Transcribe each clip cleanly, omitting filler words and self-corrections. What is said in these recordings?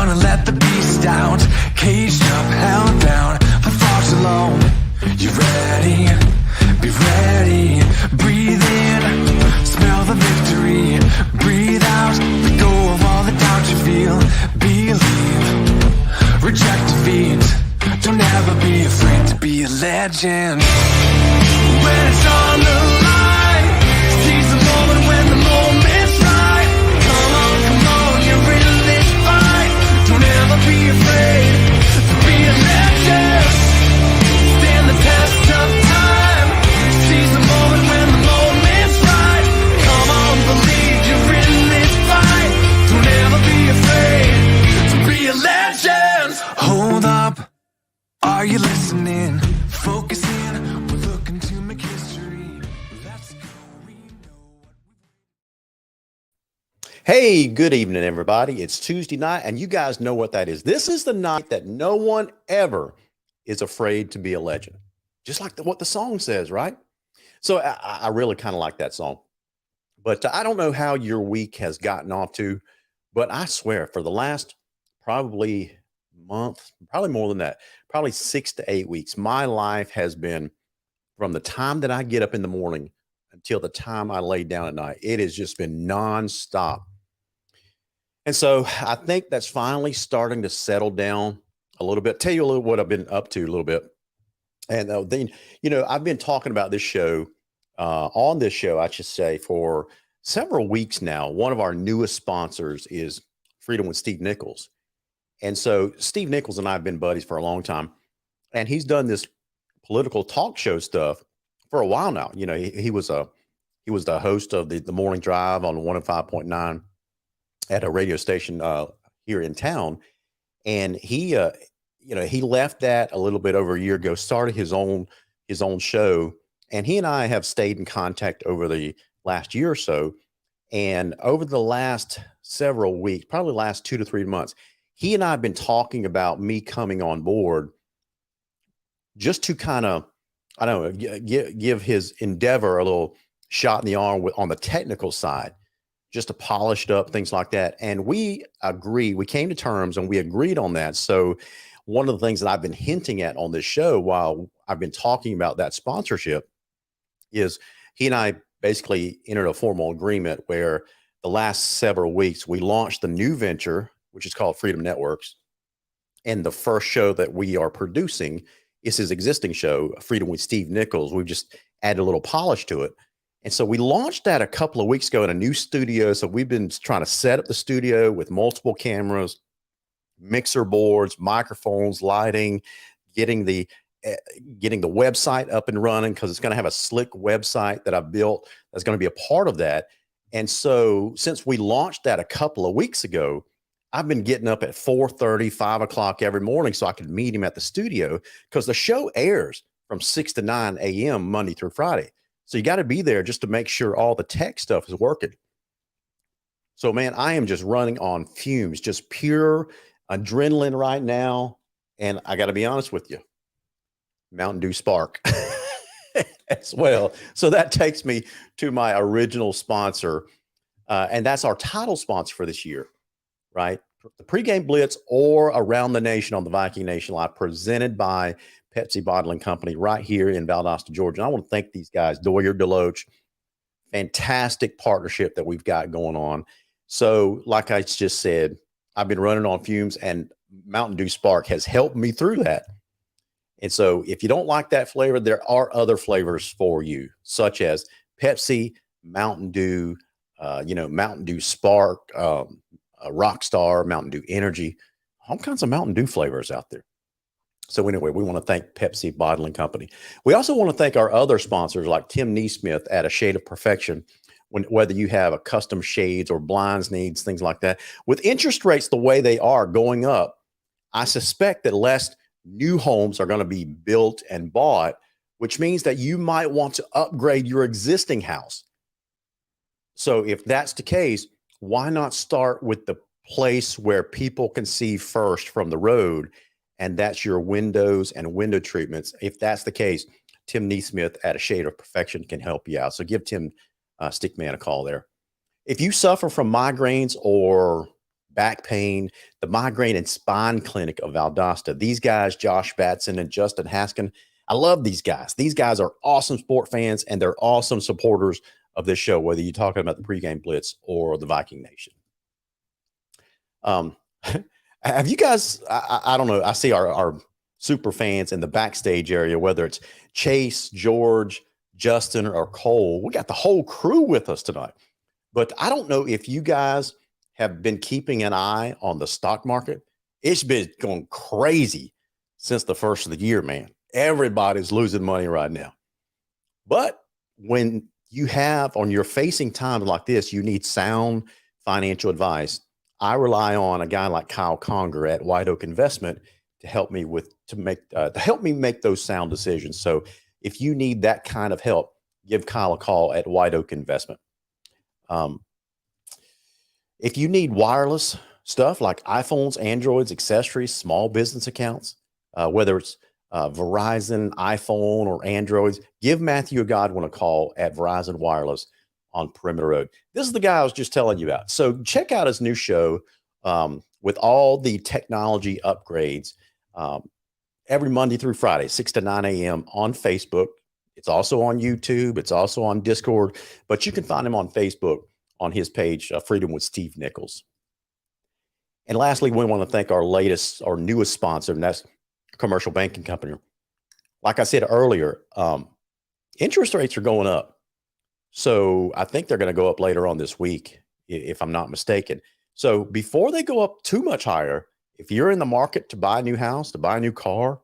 gonna let the beast out. Caged up, held down, but far too long. You ready? Be ready. Breathe in, smell the victory. Breathe out, let go of all the doubt you feel. Believe, reject defeat. Don't ever be afraid to be a legend. When it's on the line, seize the moment when the moment's right. Come on, you're in this fight. Don't ever be afraid to be a legend. Stand the test of time. Seize the moment when the moment's right. Come on, believe you're in this fight. Don't ever be afraid to be a legend. Hold up, are you listening? Focus in, we're looking to make history. Let's go, we know what we... Hey, good evening, everybody. It's Tuesday night, and you guys know what that is. This is the night that no one ever is afraid to be a legend. Just like what the song says, right? So I really kind of like that song. But I don't know how your week has gotten off to, but I swear for the last probably month, probably more than that, probably 6 to 8 weeks, my life has been from the time that I get up in the morning until the time I lay down at night. It has just been nonstop. And so I think that's finally starting to settle down a little bit. Tell you a little what I've been up to a little bit. And then, I've been talking about this show, on this show, I should say, for several weeks now. One of our newest sponsors is Freedom with Steve Nichols. And so Steve Nichols and I have been buddies for a long time. And he's done this political talk show stuff for a while now. He was the host of the Morning Drive on 105.9 at a radio station here in town. And he left that a little bit over a year ago, started his own show. And he and I have stayed in contact over the last year or so. And over the last several weeks, probably the last 2 to 3 months, he and I have been talking about me coming on board just to kind of, I don't know, give his endeavor a little shot in the arm on the technical side, just to polish it up, things like that. And we came to terms and we agreed on that. So one of the things that I've been hinting at on this show while I've been talking about that sponsorship is he and I basically entered a formal agreement where the last several weeks we launched the new venture, which is called Freedom Networks. And the first show that we are producing is his existing show, Freedom with Steve Nichols. We've just added a little polish to it. And so we launched that a couple of weeks ago in a new studio. So we've been trying to set up the studio with multiple cameras, mixer boards, microphones, lighting, getting the website up and running, because it's going to have a slick website that I've built that's going to be a part of that. And so since we launched that a couple of weeks ago, I've been getting up at 4:30, 5 o'clock every morning so I could meet him at the studio, because the show airs from 6 to 9 a.m. Monday through Friday. So you got to be there just to make sure all the tech stuff is working. So, man, I am just running on fumes, just pure adrenaline right now. And I got to be honest with you, Mountain Dew Spark as well. So that takes me to my original sponsor. And that's our title sponsor for this year, right? The PreGame Blitz, or Around the Nation on the Viking Nation Live, presented by Pepsi Bottling Company right here in Valdosta, Georgia. And I want to thank these guys, Doyer Deloach. Fantastic partnership that we've got going on. So like I just said, I've been running on fumes, and Mountain Dew Spark has helped me through that. And so if you don't like that flavor, there are other flavors for you, such as Pepsi, Mountain Dew, Mountain Dew Spark, Rockstar, Mountain Dew Energy, all kinds of Mountain Dew flavors out there. So anyway, we want to thank Pepsi Bottling Company. We also want to thank our other sponsors like Tim Neesmith at A Shade of Perfection. Whether you have a custom shades or blinds needs, things like that. With interest rates the way they are going up, I suspect that less new homes are going to be built and bought, which means that you might want to upgrade your existing house. So if that's the case, why not start with the place where people can see first from the road? And that's your windows and window treatments. If that's the case, Tim Neesmith at A Shade of Perfection can help you out. So give Tim Stickman a call there. If you suffer from migraines or back pain, the migraine and spine clinic of Valdosta. These guys, Josh Batson and Justin Haskin, I love these guys. These guys are awesome sport fans, and they're awesome supporters of this show, whether you're talking about the Pregame Blitz or the Viking Nation. Have you guys, I don't know, I see our super fans in the backstage area, whether it's Chase, George, Justin, or Cole. We got the whole crew with us tonight. But I don't know if you guys have been keeping an eye on the stock market. It's been going crazy since the first of the year, man. Everybody's losing money right now. But when you have, on your facing times like this, you need sound financial advice. I rely on a guy like Kyle Conger at White Oak Investment to help me make those sound decisions. So if you need that kind of help, give Kyle a call at White Oak Investment. If you need wireless stuff like iPhones, Androids, accessories, small business accounts, whether it's Verizon, iPhone, or Androids, give Matthew Godwin a call at Verizon Wireless on Perimeter Road. This is the guy I was just telling you about. So check out his new show with all the technology upgrades every Monday through Friday, 6 to 9 a.m. on Facebook. It's also on YouTube. It's also on Discord. But you can find him on Facebook on his page, Freedom with Steve Nichols. And lastly, we want to thank our newest sponsor, and that's Commercial Banking Company. Like I said earlier, interest rates are going up. So I think they're going to go up later on this week, if I'm not mistaken. So before they go up too much higher, if you're in the market to buy a new house, to buy a new car,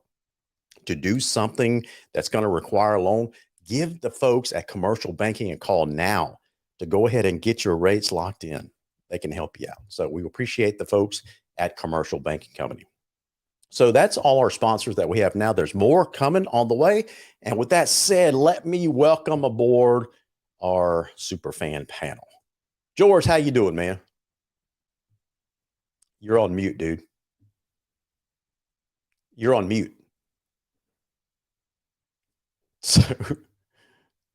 to do something that's going to require a loan, give the folks at Commercial Banking a call now to go ahead and get your rates locked in. They can help you out. So we appreciate the folks at Commercial Banking Company. So that's all our sponsors that we have now. There's more coming on the way. And with that said, let me welcome aboard our super fan panel. George, how you doing, man? You're on mute, dude. You're on mute.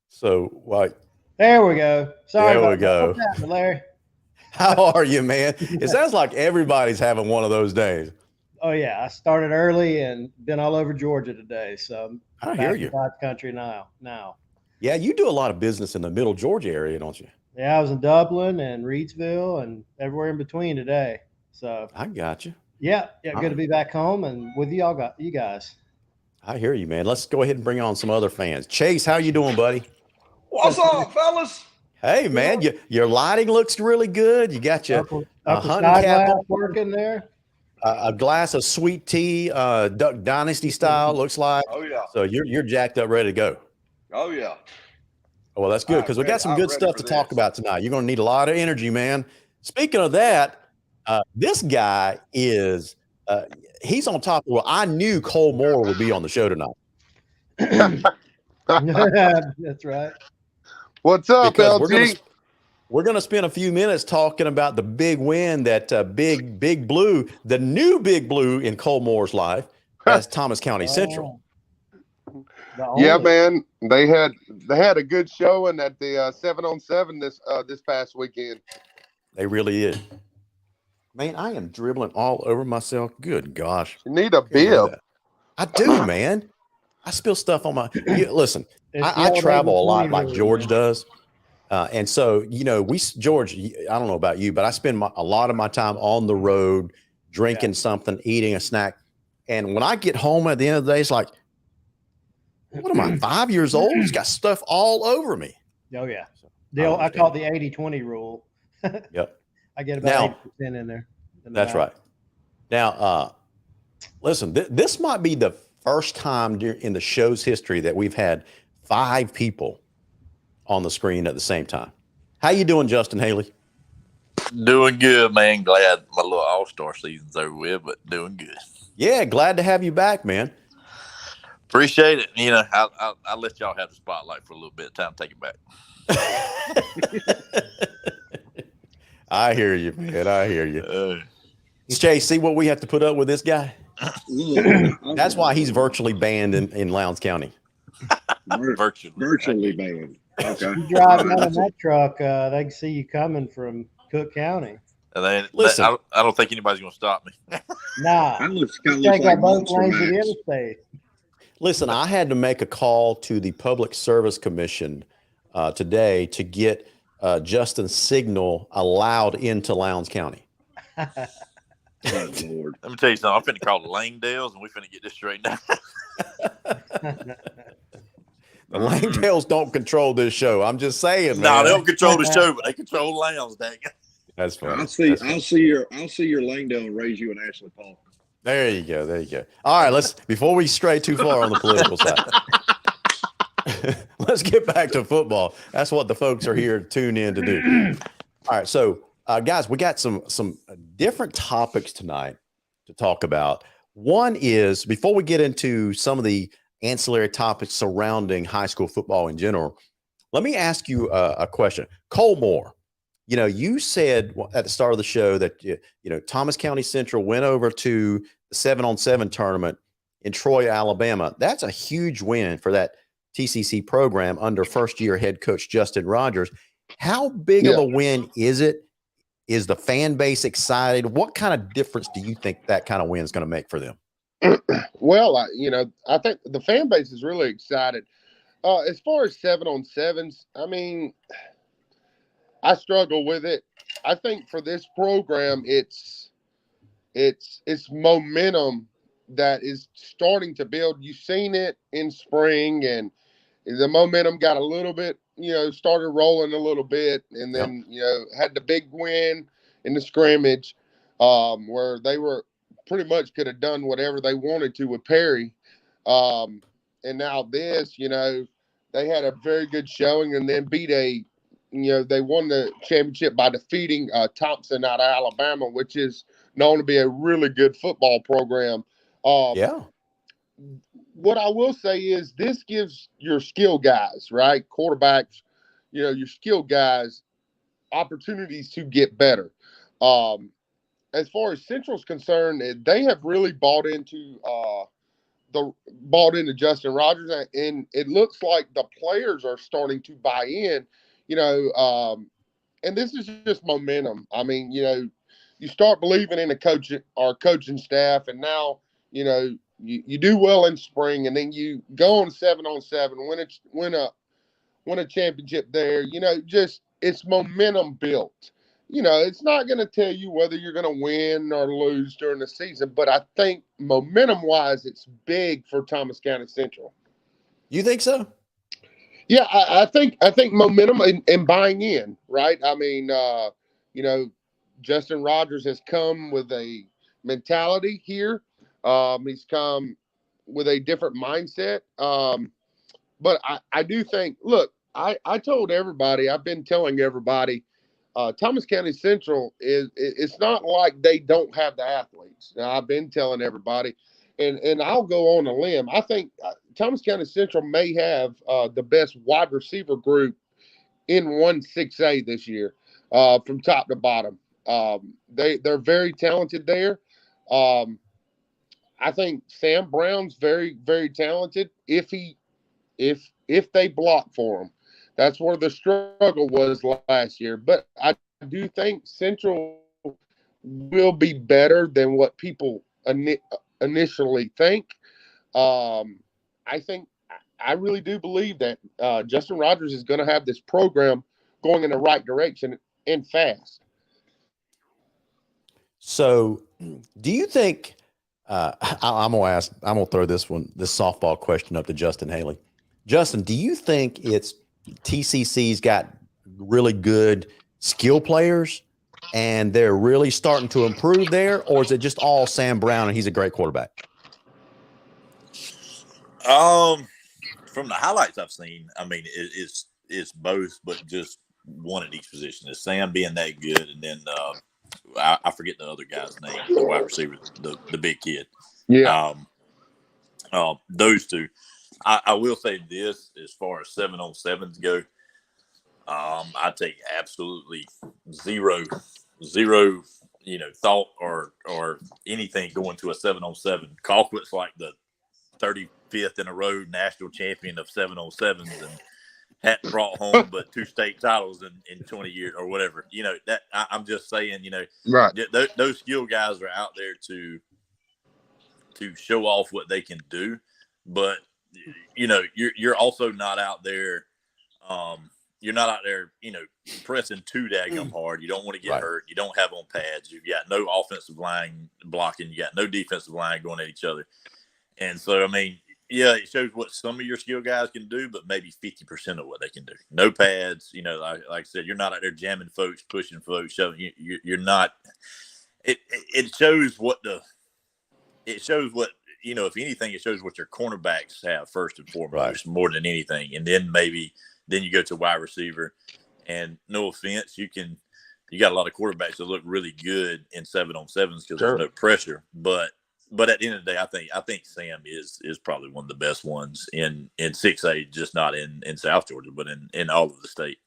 So what? There we go. Sorry. There we go. What's happening, Larry? How are you, man? It sounds like everybody's having one of those days. Oh yeah, I started early and been all over Georgia today. So I'm I hear you. Back country now. Yeah, you do a lot of business in the middle Georgia area, don't you? Yeah, I was in Dublin and Reidsville and everywhere in between today. So I got you. Yeah, good to be back home and with you guys. I hear you, man. Let's go ahead and bring on some other fans. Chase, how you doing, buddy? What's up, fellas? Hey, man, your lighting looks really good. You got your hunting cap working there. A glass of sweet tea, Duck Dynasty style, looks like. Oh yeah. So you're jacked up, ready to go. Oh yeah. Well, that's good because we got some good stuff to talk about tonight. You're going to need a lot of energy, man. Speaking of that, this guy is he's on top. Well, I knew Cole Moore would be on the show tonight. That's right. What's up, because LG? We're going to spend a few minutes talking about the big win that Big Blue, the new Big Blue in Cole Moore's life, as Thomas County Central. Yeah, man. They had a good showing at the 7-on-7 this past weekend. They really did. Man, I am dribbling all over myself. Good gosh. You need a bib. I do, man. I spill stuff on my. Listen, I travel a lot like George does. And so, George, I don't know about you, but I spend a lot of my time on the road, drinking something, eating a snack. And when I get home at the end of the day, it's like, what am I, 5 years old? It's got stuff all over me. Oh, yeah. I call it the 80-20 rule. Yep. I get about 80% in there. That's right. Now, listen, this might be the first time in the show's history that we've had 5 people on the screen at the same time. How you doing, Justin Haley? Doing good, man. Glad my little all-star season's over with, but doing good. Yeah, glad to have you back, man. Appreciate it. I'll let y'all have the spotlight for a little bit. Time to take it back. I hear you, man. I hear you. Chase, see what we have to put up with this guy? That's why he's virtually banned in Lowndes County. Virtually banned. Okay. You drive out in that truck, they can see you coming from Cook County. Listen. I don't think anybody's going to stop me. Nah. That looks kind of Take like out both Monster lanes of the Max. interstate. Listen, I had to make a call to the Public Service Commission today to get Justin's signal allowed into Lowndes County. Oh, Lord. Let me tell you something. I'm finna call the Langdales, and we finna get this straightened out. The Langdales don't control this show. I'm just saying, man. No, they don't control the show, but they control Lowndes, dang it. That's funny. I'll see your Langdale and raise you an Ashley Paul. There you go. There you go. All right, before we stray too far on the political side, let's get back to football. That's what the folks are here to tune in to do. All right, so guys, we got some different topics tonight to talk about. One is, before we get into some of the ancillary topics surrounding high school football in general, let me ask you a question. Cole Moore, you said at the start of the show that Thomas County Central went over to the 7-on-7 tournament in Troy, Alabama. That's a huge win for that TCC program under first-year head coach Justin Rogers. How big of a win is it? Is the fan base excited? What kind of difference do you think that kind of win is going to make for them? Well, I think the fan base is really excited. As far as 7-on-7s, I mean, I struggle with it. I think for this program, it's momentum that is starting to build. You've seen it in spring, and the momentum got a little bit, started rolling a little bit, and then had the big win in the scrimmage, where they were pretty much could have done whatever they wanted to with Perry. And now this, they had a very good showing, and then beat they won the championship by defeating Thompson out of Alabama, which is known to be a really good football program. What I will say is this gives your skill guys, right, quarterbacks, your skill guys, opportunities to get better. As far as Central's concerned, they have really bought into Justin Rogers, and it looks like the players are starting to buy in. And this is just momentum. I mean, you start believing in our coaching staff, and now you do well in spring, and then you go on 7-on-7, win a championship there. Just it's momentum built. It's not going to tell you whether you're going to win or lose during the season, but I think momentum-wise, it's big for Thomas County Central. You think so? Yeah, I think momentum and buying in, right? I mean, Justin Rogers has come with a mentality here. He's come with a different mindset. But I do think, look, I told everybody, I've been telling everybody, Thomas County Central it's not like they don't have the athletes. Now, I've been telling everybody, and I'll go on a limb. I think Thomas County Central may have the best wide receiver group in 1-6A this year, from top to bottom. They're very talented there. I think Sam Brown's very, very talented if they block for him. That's where the struggle was last year. But I do think Central will be better than what people initially think. I really do believe that Justin Rogers is going to have this program going in the right direction and fast. So, do you think? I'm gonna throw this softball question up to Justin Haley. Justin, do you think it's TCC's got really good skill players and they're really starting to improve there, or is it just all Sam Brown and he's a great quarterback? From the highlights I've seen, I mean, it's both, but just one at each position. Is Sam being that good, and then I forget the other guy's name, the wide receiver, the big kid. Yeah. Those two. I will say this, as far as 7-on-7s go, I take absolutely zero, thought or anything going to a 7-on-7. Colquitt's like the 35th in a row national champion of 7-on-7s, and hadn't brought home but 2 state titles in 20 years or whatever. That I'm just saying, Right. those skill guys are out there to show off what they can do, but you're also not out there. You're not out there, pressing too daggum hard. You don't want to get hurt. You don't have on pads. You've got no offensive line blocking. You got no defensive line going at each other. And so, I mean, yeah, it shows what some of your skill guys can do, but maybe 50% of what they can do. No pads. Like I said, you're not out there jamming folks, pushing folks, shoving. You're not. It shows what if anything, it shows what your cornerbacks have first and foremost, more than anything. And then then you go to wide receiver, and no offense, you got a lot of quarterbacks that look really good in 7-on-7s because there's no pressure. But at the end of the day, I think Sam is probably one of the best ones in 6A, just not in South Georgia, but in all of the state.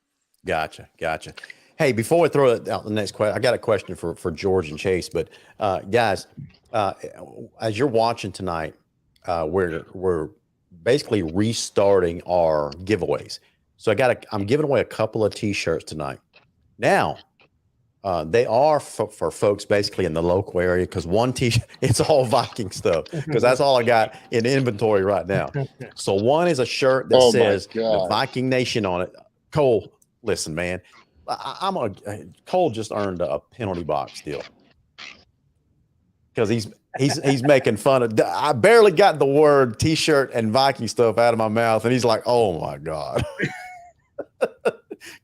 Gotcha. Hey, before we throw out the next question, I got a question for George and Chase. But guys, as you're watching tonight, we're basically restarting our giveaways. So I'm giving away a couple of T-shirts tonight. Now, they are for folks basically in the local area, because one T-shirt, it's all Viking stuff, because that's all I got in inventory right now. So one is a shirt that says the Viking Nation on it. Cole, listen, man, Cole just earned a penalty box deal because he's making fun of. I barely got the word T-shirt and Viking stuff out of my mouth, and he's like, "Oh my God."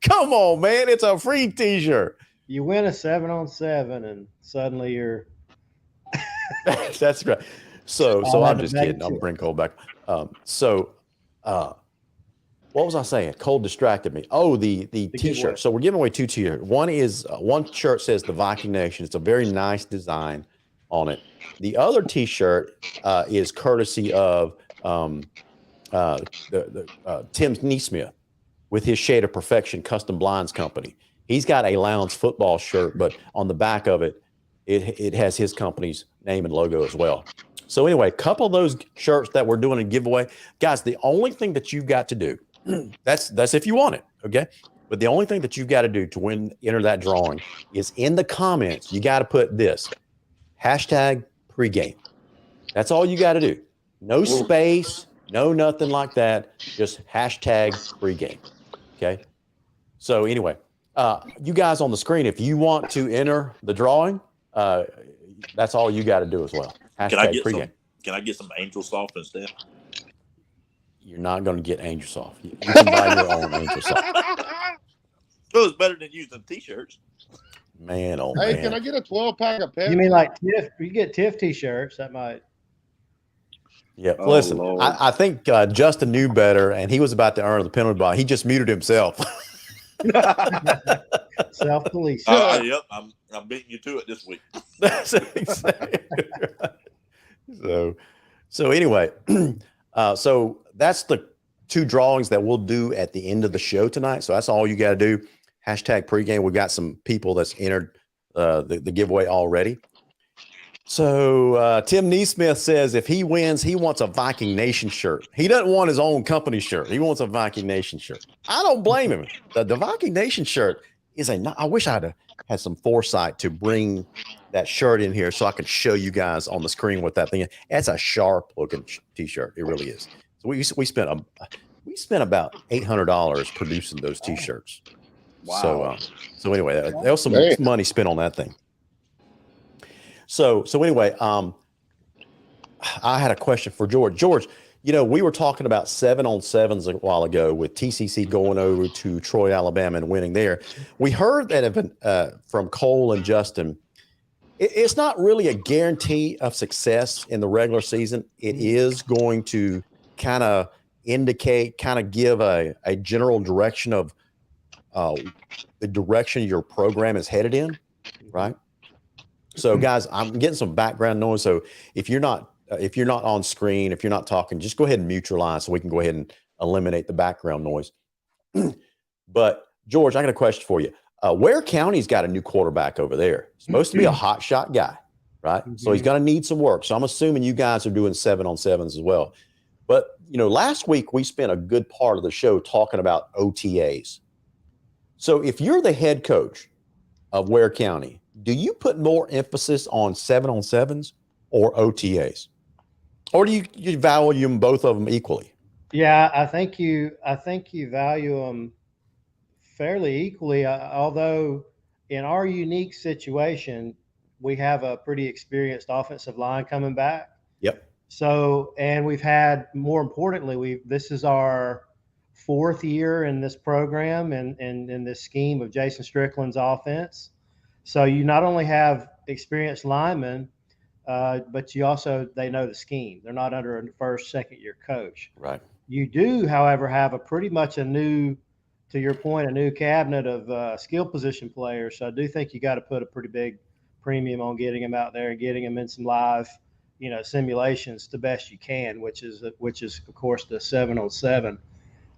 Come on, man. It's a free T-shirt. You win a 7-on-7 and suddenly you're that's great. So I'm just kidding. I'll bring Cole back. What was I saying? Cole distracted me. Oh, the T-shirt. So we're giving away 2 T-shirts. One shirt says the Viking Nation. It's a very nice design on it. The other T-shirt is courtesy of Tim Neesmith with his Shade of Perfection Custom Blinds Company. He's got a Lounge football shirt, but on the back of it, it has his company's name and logo as well. So anyway, a couple of those shirts that we're doing a giveaway, guys. The only thing that you've got to do, that's if you want it, okay. But the only thing that you've got to do to enter that drawing is in the comments. You got to put this #pregame. That's all you got to do. No space, no nothing like that. Just #pregame. Okay. So anyway, you guys on the screen, if you want to enter the drawing, that's all you got to do as well. #pregame. Can I get some Angel Soft instead? You're not going to get Angel Soft. You can buy your own Angel Soft. So it's better than using T-shirts. Man, oh hey, man. can I get a 12-pack of Pepsi? You mean like Tiff? You get Tiff T-shirts. That might. Yeah, listen, I think Justin knew better, and he was about to earn the penalty box. He just muted himself. Self-police. Yep, I'm beating you to it this week. That's exactly right. So anyway, so that's the 2 drawings that we'll do at the end of the show tonight. So that's all you got to do. #pregame. We've got some people that's entered the giveaway already. So Tim Neesmith says if he wins, he wants a Viking Nation shirt. He doesn't want his own company shirt. He wants a Viking Nation shirt. I don't blame him. The Viking Nation shirt is I wish I'd had some foresight to bring that shirt in here so I could show you guys on the screen what that thing is. That's a sharp looking T-shirt. It really is. So we spent about $800 producing those T-shirts. Wow. So anyway, there was some money spent on that thing. So anyway, I had a question for George. George, we were talking about 7-on-7s a while ago with TCC going over to Troy, Alabama and winning there. We heard that from Cole and Justin, it's not really a guarantee of success in the regular season. It is going to kind of give a general direction of the direction your program is headed in, right? So guys, I'm getting some background noise. So if you're not on screen, if you're not talking, just go ahead and mute your line so we can go ahead and eliminate the background noise. But George, I got a question for you. Ware County's got a new quarterback over there. Supposed to be a hot shot guy, right? So he's going to need some work. So I'm assuming you guys are doing 7-on-7s as well. But, last week we spent a good part of the show talking about OTAs. So if you're the head coach of Ware County, do you put more emphasis on 7-on-7s or OTAs? Or do you value them, both of them equally? Yeah, I think you value them fairly equally. Although in our unique situation, we have a pretty experienced offensive line coming back. Yep. So, and we've had, more importantly, this is our 4th year in this program and in this scheme of Jason Strickland's offense. So you not only have experienced linemen, but they know the scheme. They're not under a first, second year coach. Right. You do, however, have to your point, a new cabinet of skill position players. So I do think you got to put a pretty big premium on getting them out there and getting them in some live, simulations the best you can, which is of course the 7-on-7.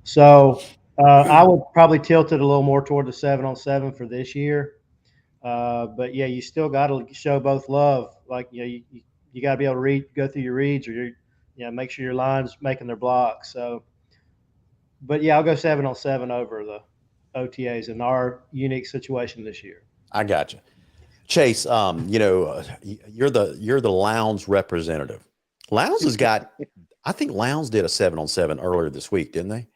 So I would probably tilt it a little more toward the 7-on-7 for this year. But yeah, you still got to show both love. Like, you got to be able to go through your reads, or make sure your line's making their blocks. So, but yeah, I'll go 7-on-7 over the OTAs in our unique situation this year. I got you. Chase, you're the Lowndes representative. Lowndes has got, I think Lowndes did a 7-on-7 earlier this week, didn't they?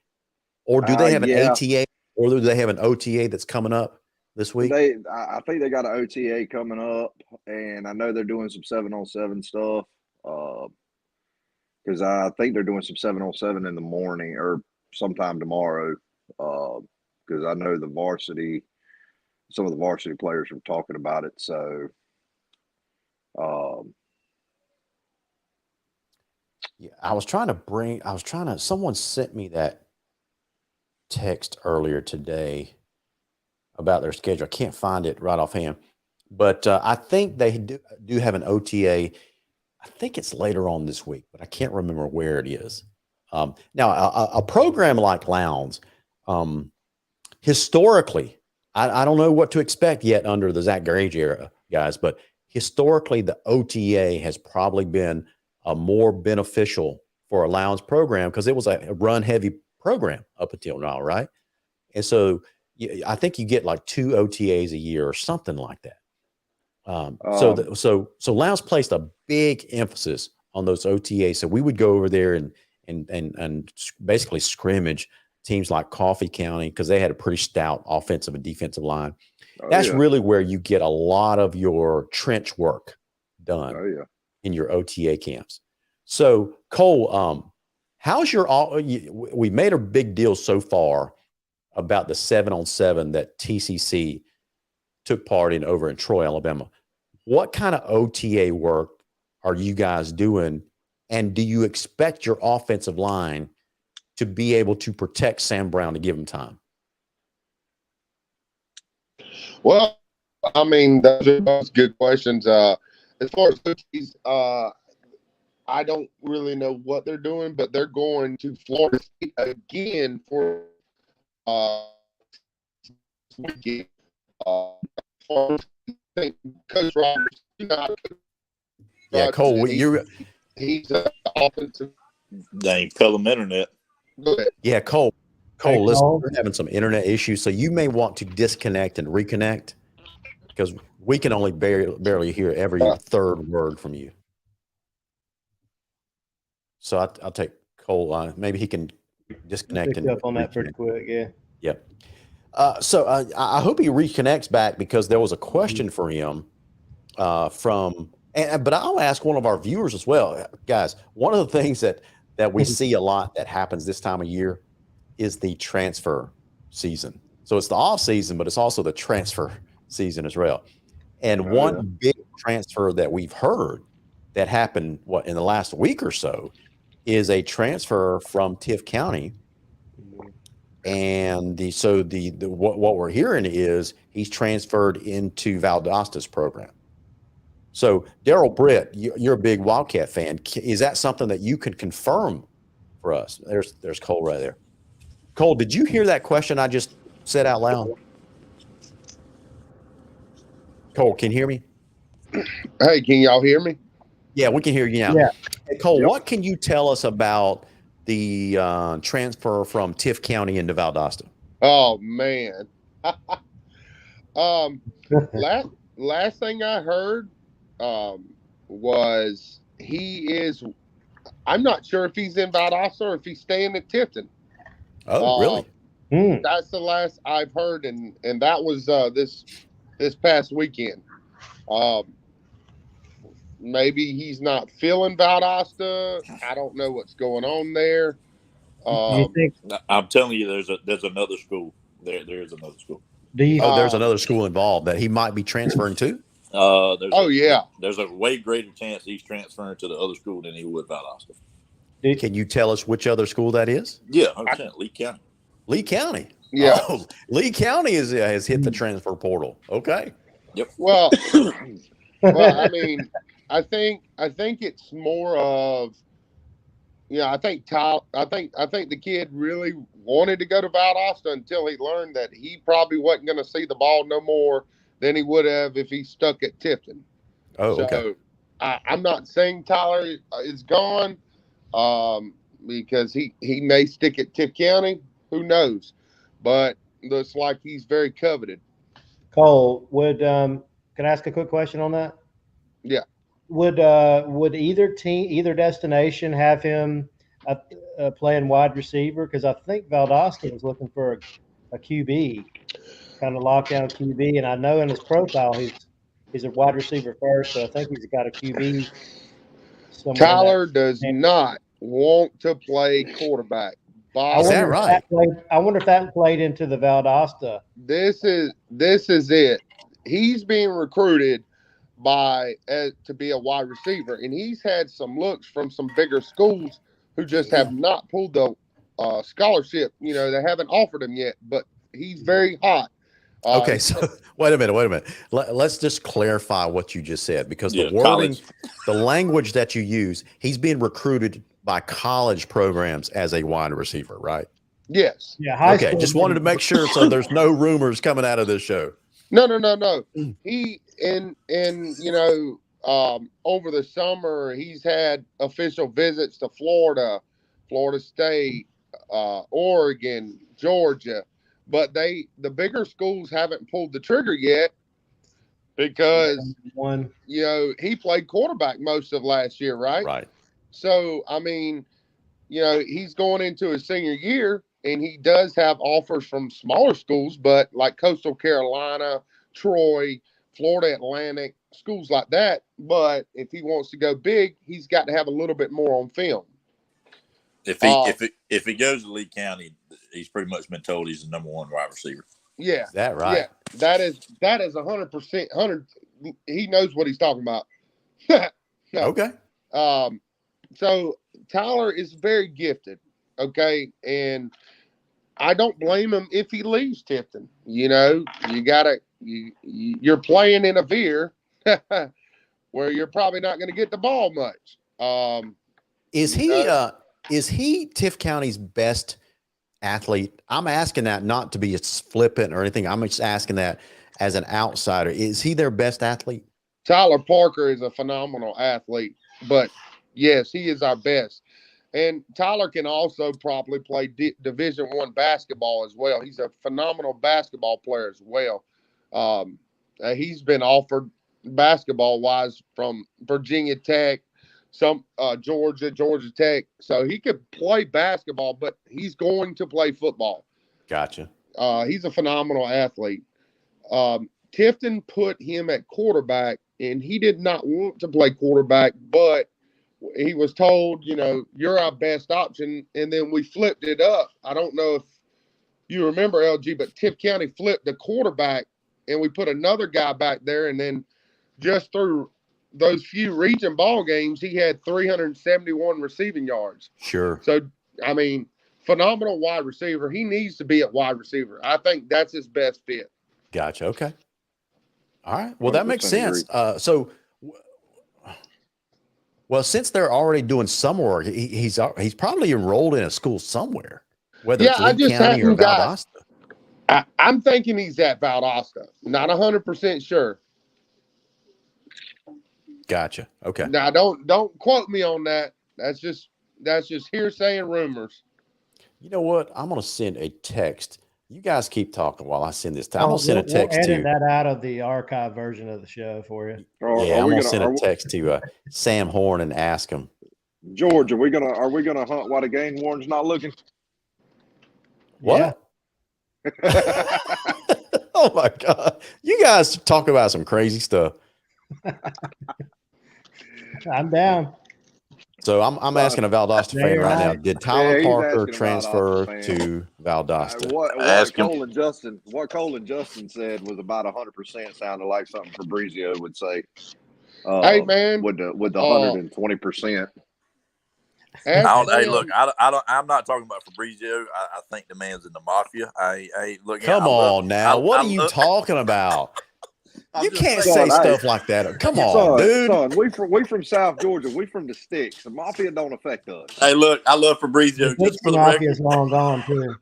Or do they have an ATA, or do they have an OTA that's coming up this week? I think they got an OTA coming up, and I know they're doing some 7-on-7 stuff. Because I think they're doing some 7-on-7 in the morning or sometime tomorrow. Because I know some of the varsity players were talking about it. So, yeah, someone sent me that text earlier today about their schedule. I can't find it right offhand, but I think they do have an OTA. I think it's later on this week, but I can't remember where it is. Now, a program like Lowndes, historically, I don't know what to expect yet under the Zach Gage era, guys, but historically, the OTA has probably been more beneficial for a Lowndes program because it was a run-heavy program up until now, right? And so I think you get like 2 OTAs a year or something like that. So Lowndes placed a big emphasis on those OTAs. So we would go over there and basically scrimmage teams like Coffee County because they had a pretty stout offensive and defensive line. That's really where you get a lot of your trench work done in your OTA camps. So Cole, we made a big deal so far about the 7-on-7 that TCC took part in over in Troy, Alabama. What kind of OTA work are you guys doing? And do you expect your offensive line to be able to protect Sam Brown to give him time? Well, I mean, those are both good questions. As far as cookies, I don't really know what they're doing, but they're going to Florida State again for weekend. Coach Rogers, yeah, Cole, he's offensive. Dang, tell them internet. Go ahead. Yeah, Cole, Hey, listen, Cole. we're having some internet issues, so you may want to disconnect and reconnect because we can only barely hear every third word from you. So I'll take Cole. Maybe he can disconnect Picked and up on that pretty quick. Yeah. Yep. So I hope he reconnects back because there was a question for him but I'll ask one of our viewers as well, guys. One of the things that we see a lot that happens this time of year is the transfer season. So it's the off season, but it's also the transfer season as well. And one big transfer that we've heard that happened in the last week or so is a transfer from Tift County. And what we're hearing is he's transferred into Valdosta's program. So Daryl Britt, you're a big Wildcat fan. Is that something that you can confirm for us? There's Cole right there. Cole, did you hear that question I just said out loud? Cole, can you hear me? Hey, can y'all hear me? Yeah, we can hear you now. Yeah. Hey, Cole, what can you tell us about the transfer from Tiff County into Valdosta? Oh man. Last thing I heard was he is. I'm not sure if he's in Valdosta or if he's staying at Tifton. Oh, really? That's the last I've heard, and that was this past weekend. Maybe he's not feeling Valdosta. I don't know what's going on there. Do you think? I'm telling you, there's another school. There is another school. Do you? Oh, there's another school involved that he might be transferring to? There's a way greater chance he's transferring to the other school than he would Valdosta. Can you tell us which other school that is? Yeah, 100%. Lee County. Lee County. Yeah. Oh, Lee County has hit the transfer portal. Okay. Yep. Well, I mean, I think it's more of, I think the kid really wanted to go to Valdosta until he learned that he probably wasn't going to see the ball no more than he would have if he stuck at Tifton. Oh, okay. So I'm not saying Tyler is gone because he may stick at Tiff County. Who knows? But looks like he's very coveted. Cole, can I ask a quick question on that? Yeah. Would either team, either destination have him playing wide receiver? Because I think Valdosta was looking for a QB, kind of lockdown QB, and I know in his profile he's a wide receiver first, so I think he's got a QB. Tyler does not want to play quarterback. Is that right? I wonder if that played into the Valdosta. This is it. He's being recruited to be a wide receiver, and he's had some looks from some bigger schools who just have not pulled the scholarship. They haven't offered him yet, but he's very hot. Okay, so wait a minute. Let's just clarify what you just said, because the wording, the language that you use, he's being recruited by college programs as a wide receiver, right? Yes. Yeah. High school. Just wanted to make sure so there's no rumors coming out of this show. No. He over the summer he's had official visits to Florida State, Oregon, Georgia, but the bigger schools haven't pulled the trigger yet because he played quarterback most of last year, right? Right. So I mean, he's going into his senior year, and he does have offers from smaller schools, but like Coastal Carolina, Troy, Florida Atlantic, schools like that. But if he wants to go big, he's got to have a little bit more on film. If he goes to Lee County, he's pretty much been told he's the number one wide receiver. Yeah. Is that right? Yeah. That is 100%. He knows what he's talking about. Okay. So Tyler is very gifted. Okay. And I don't blame him if he leaves Tifton. You're playing in a veer where you're probably not going to get the ball much. Is he Tiff County's best athlete? I'm asking that not to be flippant or anything. I'm just asking that as an outsider. Is he their best athlete? Tyler Parker is a phenomenal athlete, but yes, he is our best. And Tyler can also probably play Division I basketball as well. He's a phenomenal basketball player as well. He's been offered basketball-wise from Virginia Tech, some Georgia Tech. So he could play basketball, but he's going to play football. Gotcha. He's a phenomenal athlete. Tifton put him at quarterback, and he did not want to play quarterback, but he was told, you're our best option. And then we flipped it up. I don't know if you remember, LG, but Tiff County flipped the quarterback, and we put another guy back there. And then just through those few region ball games, he had 371 receiving yards. Sure. So, I mean, phenomenal wide receiver. He needs to be at wide receiver. I think that's his best fit. Gotcha. Okay. All right. Well, that makes sense. Well, since they're already doing some work, he's probably enrolled in a school somewhere, whether it's Lee County or Valdosta. I'm thinking he's at Valdosta. Not 100% sure. Gotcha. Okay. Now, don't quote me on that. That's just That's just hearsay and rumors. You know what? I'm going to send a text. You guys keep talking while I send this. I'm going to send a We'll text edit to. that out of the archive version of the show for you. Yeah, I'm going to send a text to Sam Horn and ask him. George, are we gonna hunt while the game warden's not looking? What? Yeah. Oh my God! You guys talk about some crazy stuff. I'm down. So I'm asking a Valdosta fan right now. Did Tyler he's Parker asking a transfer Valdosta fan. to Valdosta? What Cole and Justin said was about 100%. Sounded like something Fabrizio would say. Hey man, with the 120%. Hey, look, I'm not talking about Fabrizio. I think the man's in the mafia. Look. Come on now. What are you talking about? You can't say stuff like that. Come on, dude. Son, we from South Georgia. We from the sticks. The mafia don't affect us. Hey, look, I love Fabrizio. The mafia's long gone too.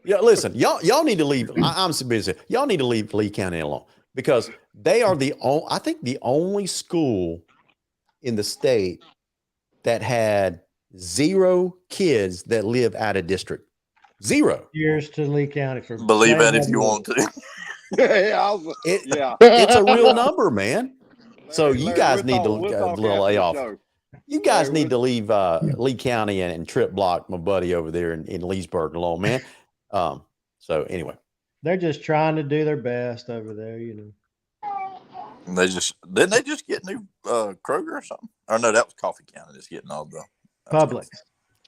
Yeah, listen, y'all need to leave. I'm so busy. Y'all need to leave Lee County alone because they are the only school in the state that had 0 kids that live out of district. 0. Cheers to Lee County for believe it if you want to. It's a real number, man. So you guys need to lay off. You guys need to leave Lee County and Trip Block, my buddy over there in Leesburg alone, man. So anyway, they're just trying to do their best over there, you know. Didn't they just get new Kroger or something? Or no, that was Coffee County just getting all the Publix.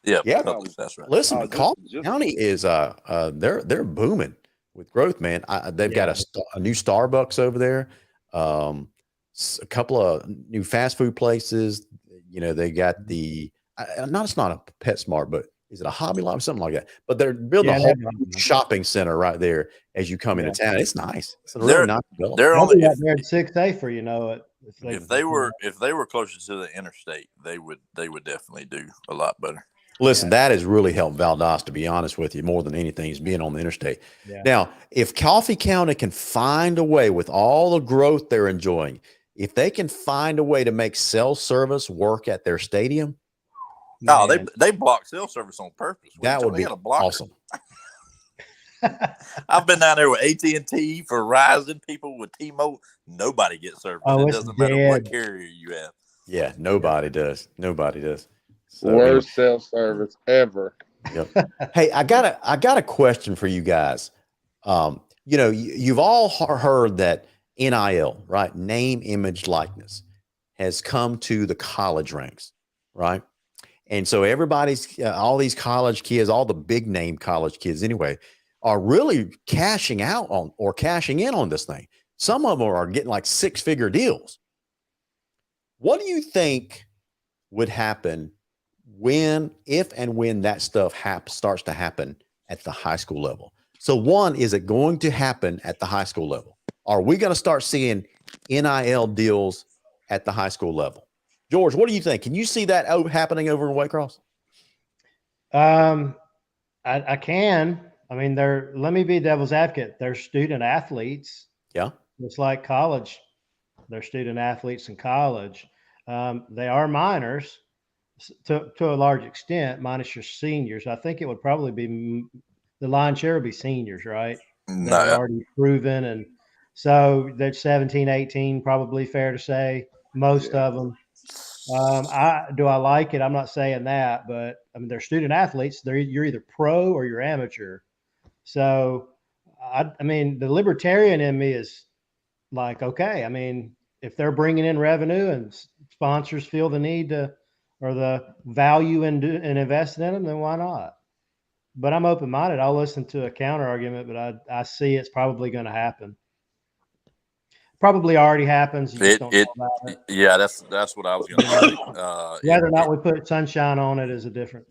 Yeah, Publix, that's right. Listen, Coffee County is they're booming with growth, man. They've got a new Starbucks over there, a couple of new fast food places. You know, they got the it's not a PetSmart, but is it a Hobby Lobby, something like that? But they're building a whole shopping center right there as you come into town. It's nice. It's a really nice building. They're only there at 6A for you know it. If they were closer to the interstate, they would definitely do a lot better. Listen, that has really helped Valdosta, to be honest with you, more than anything, is being on the interstate. Yeah. Now, if Coffee County can find a way with all the growth they're enjoying, if they can find a way to make cell service work at their stadium. No, they block cell service on purpose. That would be awesome. I've been down there with AT&T, Verizon, people with T-Mobile. Nobody gets service. It doesn't matter what carrier you have. Yeah, nobody does. Nobody does. So, worst cell service ever. Yep. Hey, I got a question for you guys. You know, you've all heard that NIL, right? Name, image, likeness has come to the college ranks, right? And so everybody's, all these college kids, all the big name college kids anyway, are really cashing in on this thing. Some of them are getting like 6-figure deals. What do you think would happen if and when that stuff starts to happen at the high school level? So one, is it going to happen at the high school level? Are we going to start seeing NIL deals at the high school level? George, what do you think? Can you see that happening over in Waycross? I can. I mean, let me be devil's advocate. They're student athletes. Yeah. It's like college. They're student athletes in college. They are minors to a large extent, minus your seniors. I think it would probably be the lion's share would be seniors, right? No. They're already proven. And so they're 17, 18, probably fair to say, most of them. Do I like it? I'm not saying that, but I mean, they're student athletes. You're either pro or you're amateur. So, I mean, the libertarian in me is like, okay, I mean, if they're bringing in revenue and sponsors feel the need to, or the value in investing in them, then why not? But I'm open-minded. I'll listen to a counter argument, but I see it's probably going to happen. Probably already happens. You just don't know about it. Yeah, that's what I was going to say. Whether or not we put sunshine on it is a different.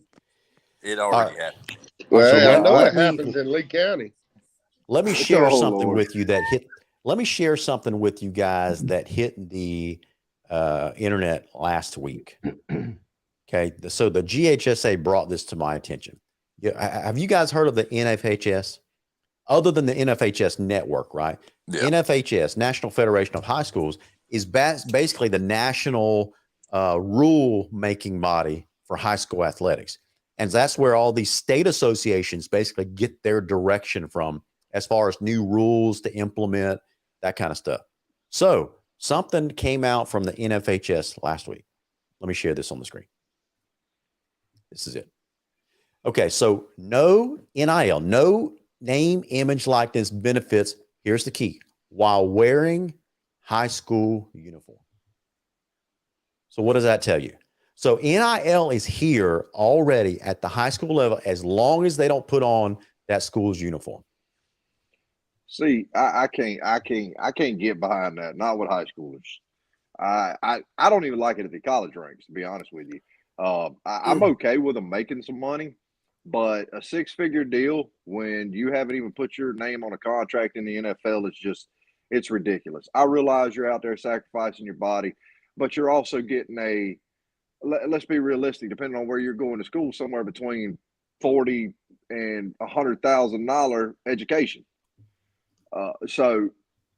It already happened. Well, I know it happens in Lee County. Let me share something with you that hit. Let me share something with you guys that hit the internet last week. Okay, so the GHSA brought this to my attention. Have you guys heard of the NFHS? Other than the NFHS network, right? Yeah. NFHS, National Federation of High Schools, is basically the national rule making body for high school athletics. And that's where all these state associations basically get their direction from as far as new rules to implement, that kind of stuff. So something came out from the NFHS last week. Let me share this on the screen. This is it. Okay, so no NIL, no name, image, likeness benefits. Here's the key: while wearing high school uniform. So what does that tell you? So NIL is here already at the high school level as long as they don't put on that school's uniform. See, I can't get behind that. Not with high schoolers. I don't even like it at the college ranks, to be honest with you. I'm okay with them making some money, but a six-figure deal when you haven't even put your name on a contract in the NFL is it's ridiculous. I realize you're out there sacrificing your body, but you're also getting let's be realistic, depending on where you're going to school, somewhere between $40,000 and $100,000 education. So,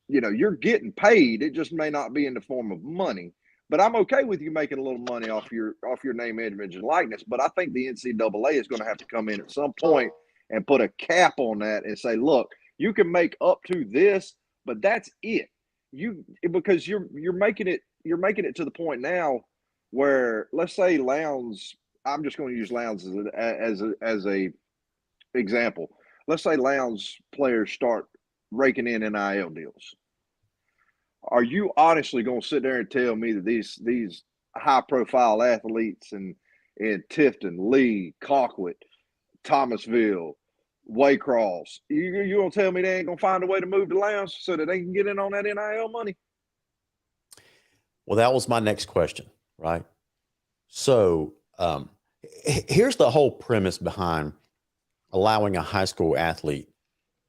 you're getting paid. It just may not be in the form of money. But I'm okay with you making a little money off your name, image, and likeness. But I think the NCAA is going to have to come in at some point and put a cap on that and say, look, you can make up to this, but that's it. Because you're making it to the point now where, let's say Lowndes, I'm just going to use Lowndes as a example. Let's say Lowndes players start raking in NIL deals. Are you honestly going to sit there and tell me that these high-profile athletes in Tifton, Lee, Colquitt, Thomasville, Waycross, you going to tell me they ain't going to find a way to move to Lowndes so that they can get in on that NIL money? Well, that was my next question, right? So here's the whole premise behind allowing a high school athlete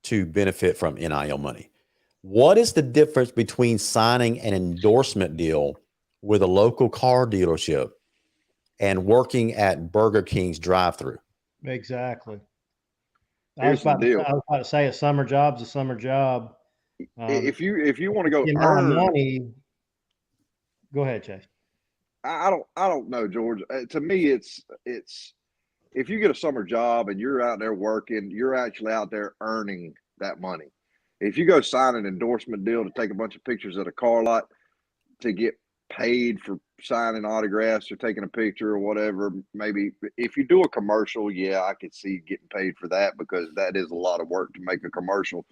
to benefit from NIL money. What is the difference between signing an endorsement deal with a local car dealership and working at Burger King's drive-thru? Exactly. I Here's was the deal. about to say a summer job's a summer job. If you want to go The amount of earn money. Go ahead, Chase. I don't know, George. To me, it's if you get a summer job and you're out there working, you're actually out there earning that money. If you go sign an endorsement deal to take a bunch of pictures at a car lot to get paid for signing autographs or taking a picture or whatever, maybe if you do a commercial, yeah, I could see getting paid for that because that is a lot of work to make a commercial.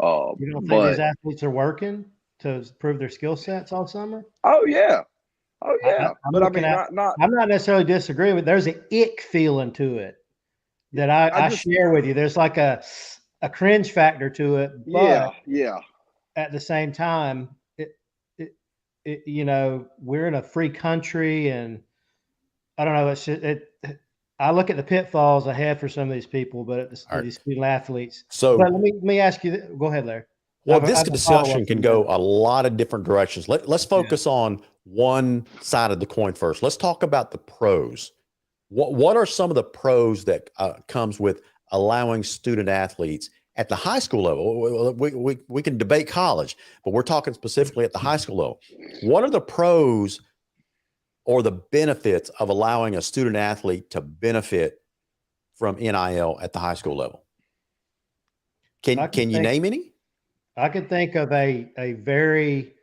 You don't think these athletes are working to prove their skill sets all summer? Oh yeah. But I mean, not. I'm not necessarily disagreeing with. There's an ick feeling to it that I share with you. There's like a cringe factor to it, but yeah. At the same time, we're in a free country, and I don't know. I look at the pitfalls ahead for some of these people, but these student athletes. So, but let me ask you. Go ahead, Larry. Well, this discussion can go a lot of different directions. Let's focus on one side of the coin first. Let's talk about the pros. What are some of the pros that comes with allowing student athletes at the high school level? We can debate college, but we're talking specifically at the high school level. What are the pros or the benefits of allowing a student athlete to benefit from NIL at the high school level? Can you name any? I could think of a very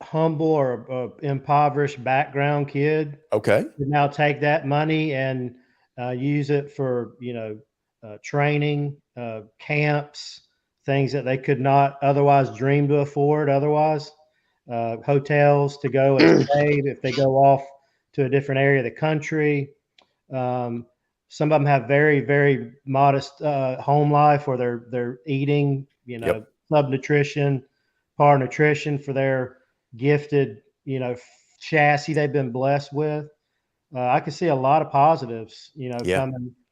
humble or impoverished background kid. Okay. Could now take that money and use it for, training, camps, things that they could not otherwise dream to afford otherwise, hotels to go and stay if they go off to a different area of the country. Some of them have very, very modest home life where they're eating, subnutrition, nutrition for their gifted, chassis they've been blessed with. I can see a lot of positives,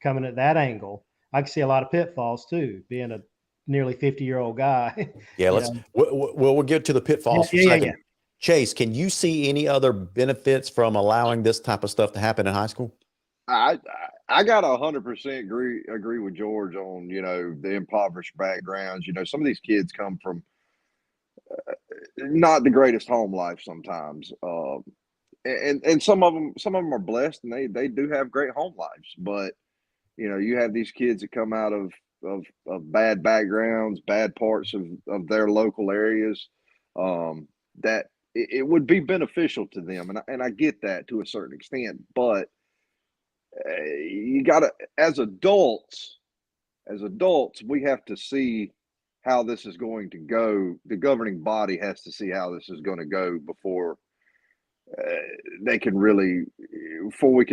coming at that angle. I can see a lot of pitfalls too, being a nearly 50-year-old guy. Yeah, we'll get to the pitfalls for a second. Yeah. Chase, can you see any other benefits from allowing this type of stuff to happen in high school? I got 100% agree with George on, the impoverished backgrounds. Some of these kids come from not the greatest home life sometimes. And some of them are blessed and they do have great home lives. But you have these kids that come out of bad backgrounds, bad parts of their local areas, that it would be beneficial to them, and I get that to a certain extent. But you got to, as adults, we have to see how this is going to go. The governing body has to see how this is going to go before we can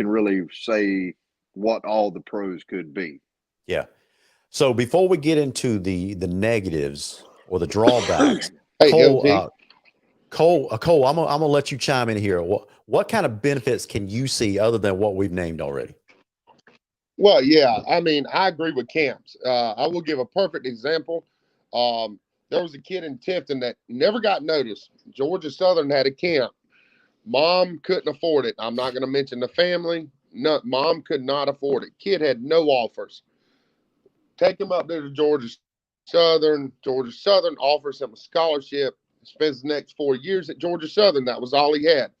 really say what all the pros could be. Yeah. So before we get into the negatives or the drawbacks, Hey, Cole, I'm gonna let you chime in here. What kind of benefits can you see other than what we've named already? Well, yeah, I mean, I agree with camps. I will give a perfect example. There was a kid in Tifton that never got noticed. Georgia Southern had a camp. Mom couldn't afford it. I'm not going to mention the family. No, mom could not afford it. Kid had no offers. Take him up there to Georgia Southern. Georgia Southern offers him a scholarship. Spends the next 4 years at Georgia Southern. That was all he had.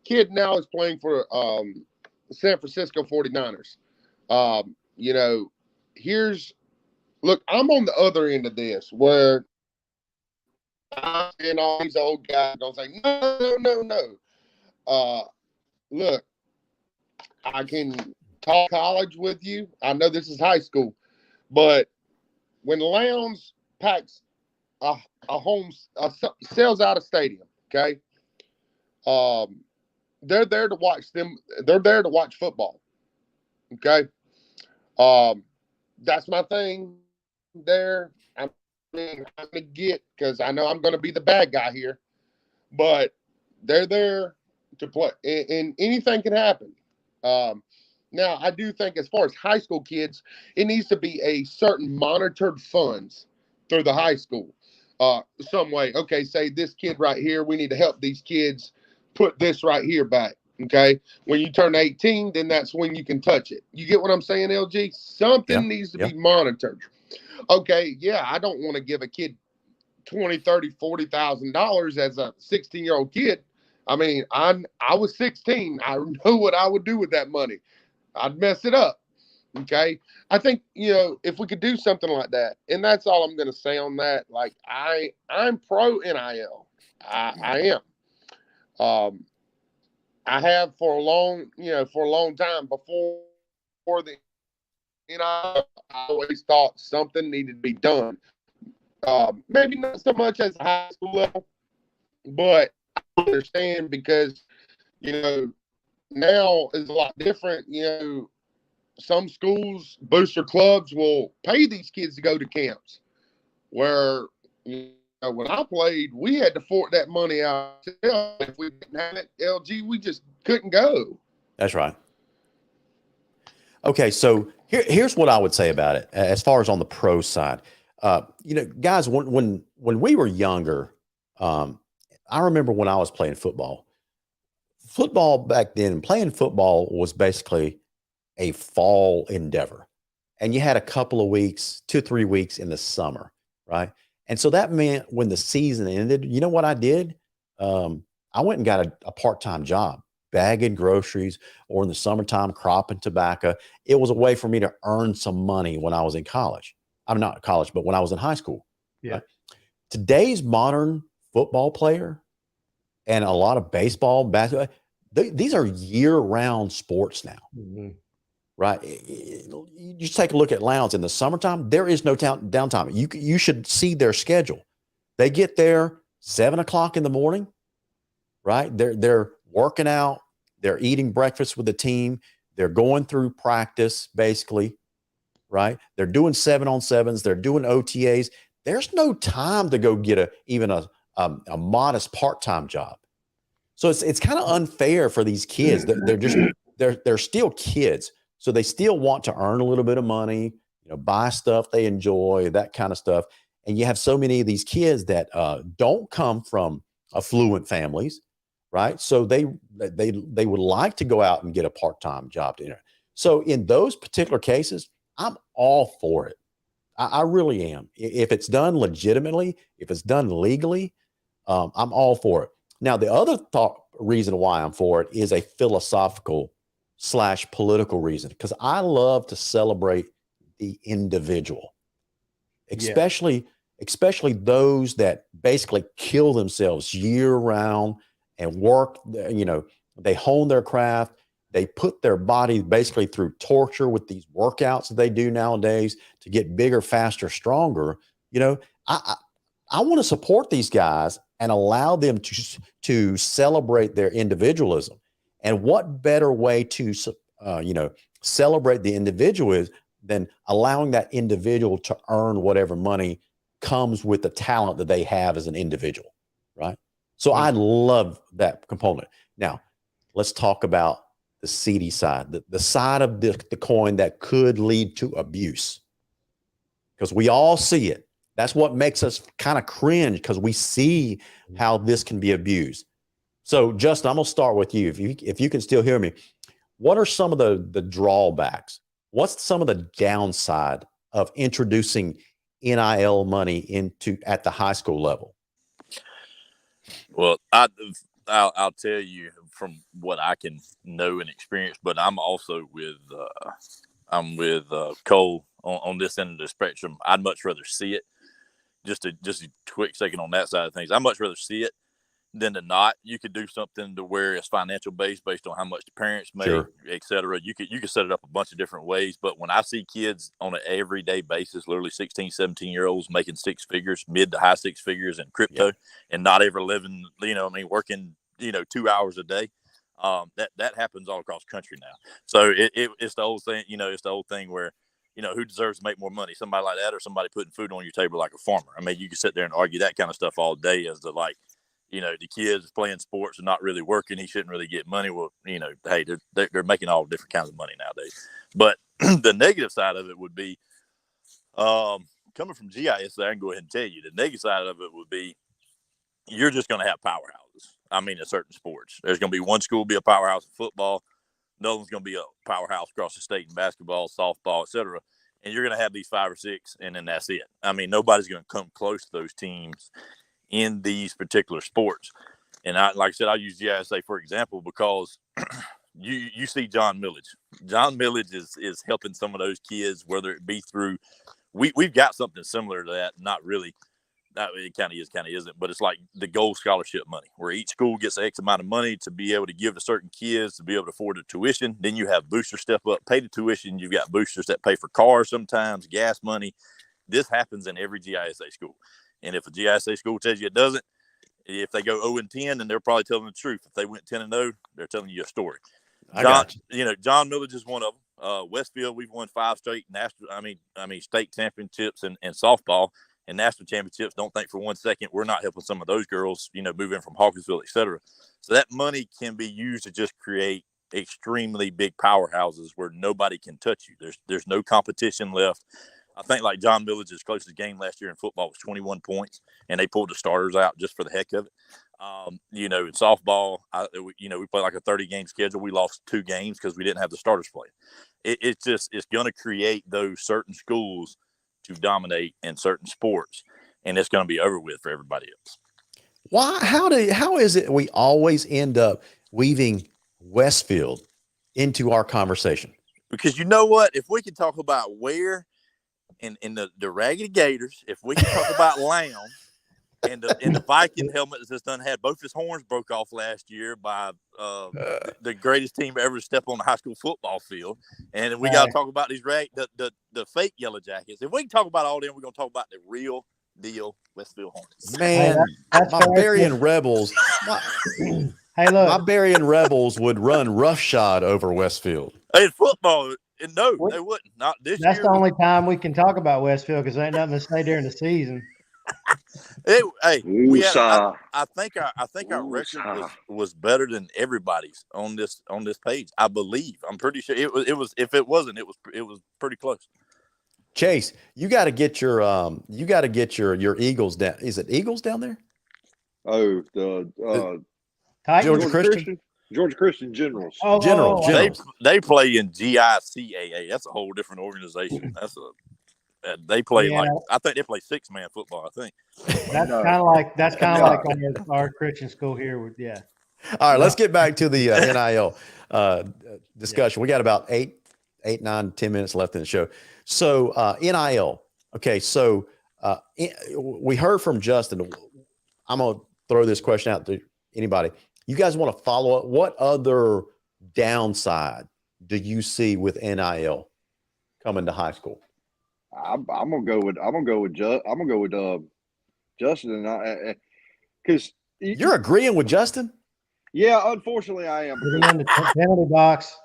Kid now is playing for San Francisco 49ers. Look, I'm on the other end of this where I and all these old guys don't say, no. Look, I can talk college with you. I know this is high school, but when Lowndes packs a sells out a stadium, okay, they're there to watch them. They're there to watch football, okay. That's my thing there. I'm gonna get, because I know I'm gonna be the bad guy here, but they're there to play, and anything can happen. Now, I do think as far as high school kids, it needs to be a certain monitored funds through the high school. Some way, okay, say this kid right here, we need to help these kids put this right here back. Okay, when you turn 18, then that's when you can touch it. You get what I'm saying, LG? Something needs to be monitored. Okay, yeah, I don't want to give a kid $20, $30, $40,000 as a 16-year-old kid. I mean, I was 16. I know what I would do with that money. I'd mess it up. Okay, I think if we could do something like that, and that's all I'm going to say on that. Like I'm pro NIL. I am. I have for a long time before the I always thought something needed to be done. Maybe not so much as a high school level, but I understand because now is a lot different. Some schools, booster clubs will pay these kids to go to camps. Where when I played, we had to fork that money out. If we didn't have it, LG, we just couldn't go. That's right. Okay, so here's what I would say about it as far as on the pro side. Guys, when we were younger, I remember when I was playing football. Football back then, playing football was basically a fall endeavor. And you had a couple of weeks, 2-3 weeks in the summer, right? And so that meant when the season ended, you know what I did? I went and got a part-time job, bagging groceries, or in the summertime, cropping tobacco. It was a way for me to earn some money when I was in college. I'm not college, but when I was in high school. Yeah. Right? Today's modern football player and a lot of baseball, basketball, these are year-round sports now. Mm-hmm. Right. You just take a look at Lowndes in the summertime. There is no downtime. You should see their schedule. They get there 7:00 in the morning. Right. They're working out. They're eating breakfast with the team. They're going through practice basically. Right. They're doing 7-on-7s. They're doing OTAs. There's no time to go get even a modest part-time job. So it's kind of unfair for these kids. They're still kids. So they still want to earn a little bit of money, buy stuff they enjoy, that kind of stuff. And you have so many of these kids that don't come from affluent families, right? So they would like to go out and get a part-time job. So in those particular cases, I'm all for it. I really am. If it's done legitimately, if it's done legally, I'm all for it. Now, the other reason why I'm for it is a philosophical / political reason, because I love to celebrate the individual, especially those that basically kill themselves year round and work. They hone their craft. They put their body basically through torture with these workouts that they do nowadays to get bigger, faster, stronger. I want to support these guys and allow them to celebrate their individualism. And what better way to celebrate the individual is than allowing that individual to earn whatever money comes with the talent that they have as an individual, right? So I love that component. Now, let's talk about the seedy side, the side of the coin that could lead to abuse, because we all see it. That's what makes us kind of cringe, because we see how this can be abused. So, Justin, I'm going to start with you. If you can still hear me, what are some of the drawbacks? What's some of the downside of introducing NIL money at the high school level? Well, I'll tell you from what I can know and experience, but I'm also with Cole on this end of the spectrum. I'd much rather see it. Just a quick second on that side of things. I'd much rather see it than to not. You could do something to where it's financial based on how much the parents make, et cetera. You could set it up a bunch of different ways. But when I see kids on an everyday basis, literally 16, 17-year-olds making six figures, mid to high six figures in crypto, and not ever living, working, 2 hours a day. That happens all across the country now. So it's the old thing, it's the old thing where, who deserves to make more money? Somebody like that, or somebody putting food on your table like a farmer? I mean, you can sit there and argue that kind of stuff all day as to the kids playing sports and not really working. He shouldn't really get money. Well, hey, they're making all different kinds of money nowadays. But the negative side of it would be, coming from GIS, I can go ahead and tell you the negative side of it would be, you're just going to have powerhouses. I mean, in certain sports, there's going to be one school be a powerhouse in football. Another one's going to be a powerhouse across the state in basketball, softball, et cetera. And you're going to have these 5 or 6, and then that's it. I mean, nobody's going to come close to those teams in these particular sports. And like I said, I use GISA for example, because you see John Millage. John Millage is helping some of those kids, whether it be through, we've got something similar to that. Not really. It kind of isn't, but it's like the gold scholarship money, where each school gets X amount of money to be able to give to certain kids to be able to afford the tuition. Then you have boosters step up, pay the tuition. You've got boosters that pay for cars sometimes, gas money. This happens in every GISA school. And if a GISA school tells you it doesn't, if they go 0-10, then they're probably telling the truth. If they went 10-0, they're telling you a story. John Millage is one of them. Westfield, we've won 5 straight state championships in softball and national championships. Don't think for one second we're not helping some of those girls, move in from Hawkinsville, et cetera. So that money can be used to just create extremely big powerhouses where nobody can touch you. There's no competition left. I think like John Millage's closest game last year in football was 21 points, and they pulled the starters out just for the heck of it. In softball, we played like a 30-game schedule. We lost 2 games because we didn't have the starters play. It's going to create those certain schools to dominate in certain sports, and it's going to be over with for everybody else. Why? How is it we always end up weaving Westfield into our conversation? Because you know what? If we could talk about Ware and the Raggedy Gators, if we could talk about Lamb and the Viking helmet that's just done had both his horns broke off last year by the greatest team ever to step on the high school football field, and we got to talk about these the fake Yellow Jackets. If we can talk about all them, we're going to talk about the real deal Westfield Hornets. Man, my Barbarian Rebels. Hey, look, my Barbarian Rebels would run roughshod over Westfield. Hey, football. No, they wouldn't. Not this year. That's the only time we can talk about Westfield, because ain't nothing to say during the season. I think our record was better than everybody's on this page. I believe. I'm pretty sure it was. If it wasn't, it was pretty close. Chase, you got to get your Eagles down. Is it Eagles down there? Oh, Georgia Christian Generals. Generals. They play in GICAA. That's a whole different organization. They play Yeah. I think they play 6-man football. I think. That's No. kind of like No. our Christian school here. Yeah. All right, let's get back to the NIL discussion. We got about 9, 10 minutes left in the show. So NIL. Okay, so we heard from Justin. I'm gonna throw this question out to anybody. You guys want to follow up? What other downside do you see with NIL coming to high school? I'm gonna go with Justin, and because You're agreeing with Justin? yeah, unfortunately I am. Get him in the penalty box.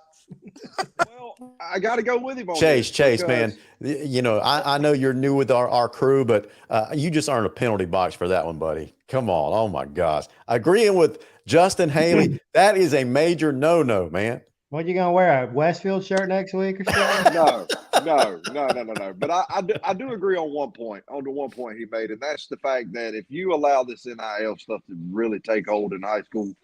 Well, I got to go with him on Chase, this man. You know, I know you're new with our crew, but you just earned a penalty box for that one, buddy. Come on. Oh my gosh. Agreeing with Justin Haley, that is a major no-no, man. What you gonna wear? A Westfield shirt next week or something? No. But I do agree on the one point he made, and that's the fact that if you allow this NIL stuff to really take hold in high school,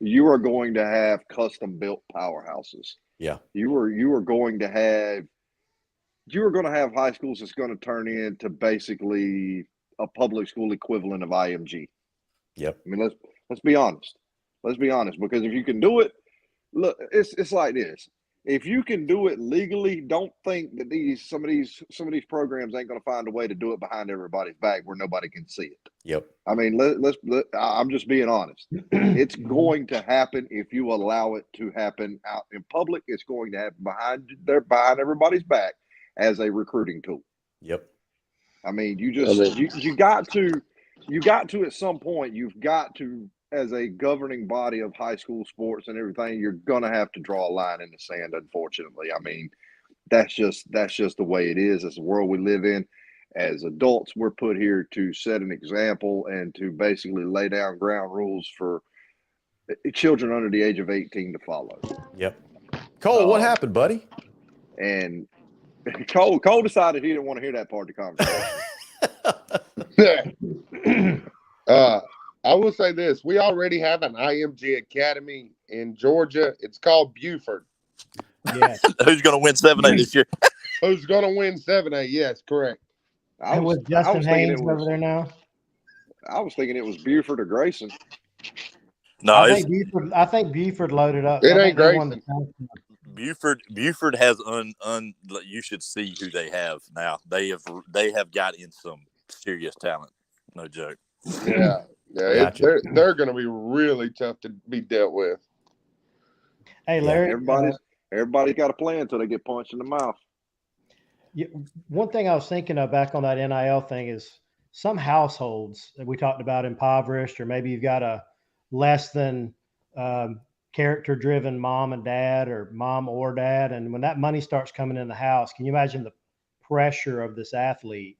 you are going to have custom built powerhouses. Yeah. You are going to have high schools that's going to turn into basically a public school equivalent of IMG. Yep. I mean, let's be honest. Let's be honest, because if you can do it, look, it's like this. If you can do it legally, don't think that some of these programs ain't going to find a way to do it behind everybody's back where nobody can see it. Yep. I mean, I'm just being honest. It's going to happen if you allow it to happen out in public. It's going to happen behind everybody's back as a recruiting tool. Yep. I mean, you got to at some point, you've got to, as a governing body of high school sports and everything, you're going to have to draw a line in the sand, unfortunately. I mean, that's just the way it is. It's the world we live in. As adults, we're put here to set an example and to basically lay down ground rules for children under the age of 18 to follow. Yep. Cole, what happened, buddy? And Cole decided he didn't want to hear that part of the conversation. I will say this. We already have an IMG Academy in Georgia. It's called Buford. Yeah. Who's going to win 7A this year? Who's going to win 7A? Yes, correct. And with Justin Haynes over there now? I was thinking it was Buford or Grayson. No, I think Buford loaded up. It ain't Grayson. Buford has you should see who they have now. They have got in some serious talent. No joke. Yeah. Yeah, Gotcha. they're going to be really tough to be dealt with. Hey, Larry. Everybody's got a plan until they get punched in the mouth. One thing I was thinking of back on that NIL thing is some households that we talked about impoverished, or maybe you've got a less than character-driven mom and dad, or mom or dad, and when that money starts coming in the house, can you imagine the pressure of this athlete?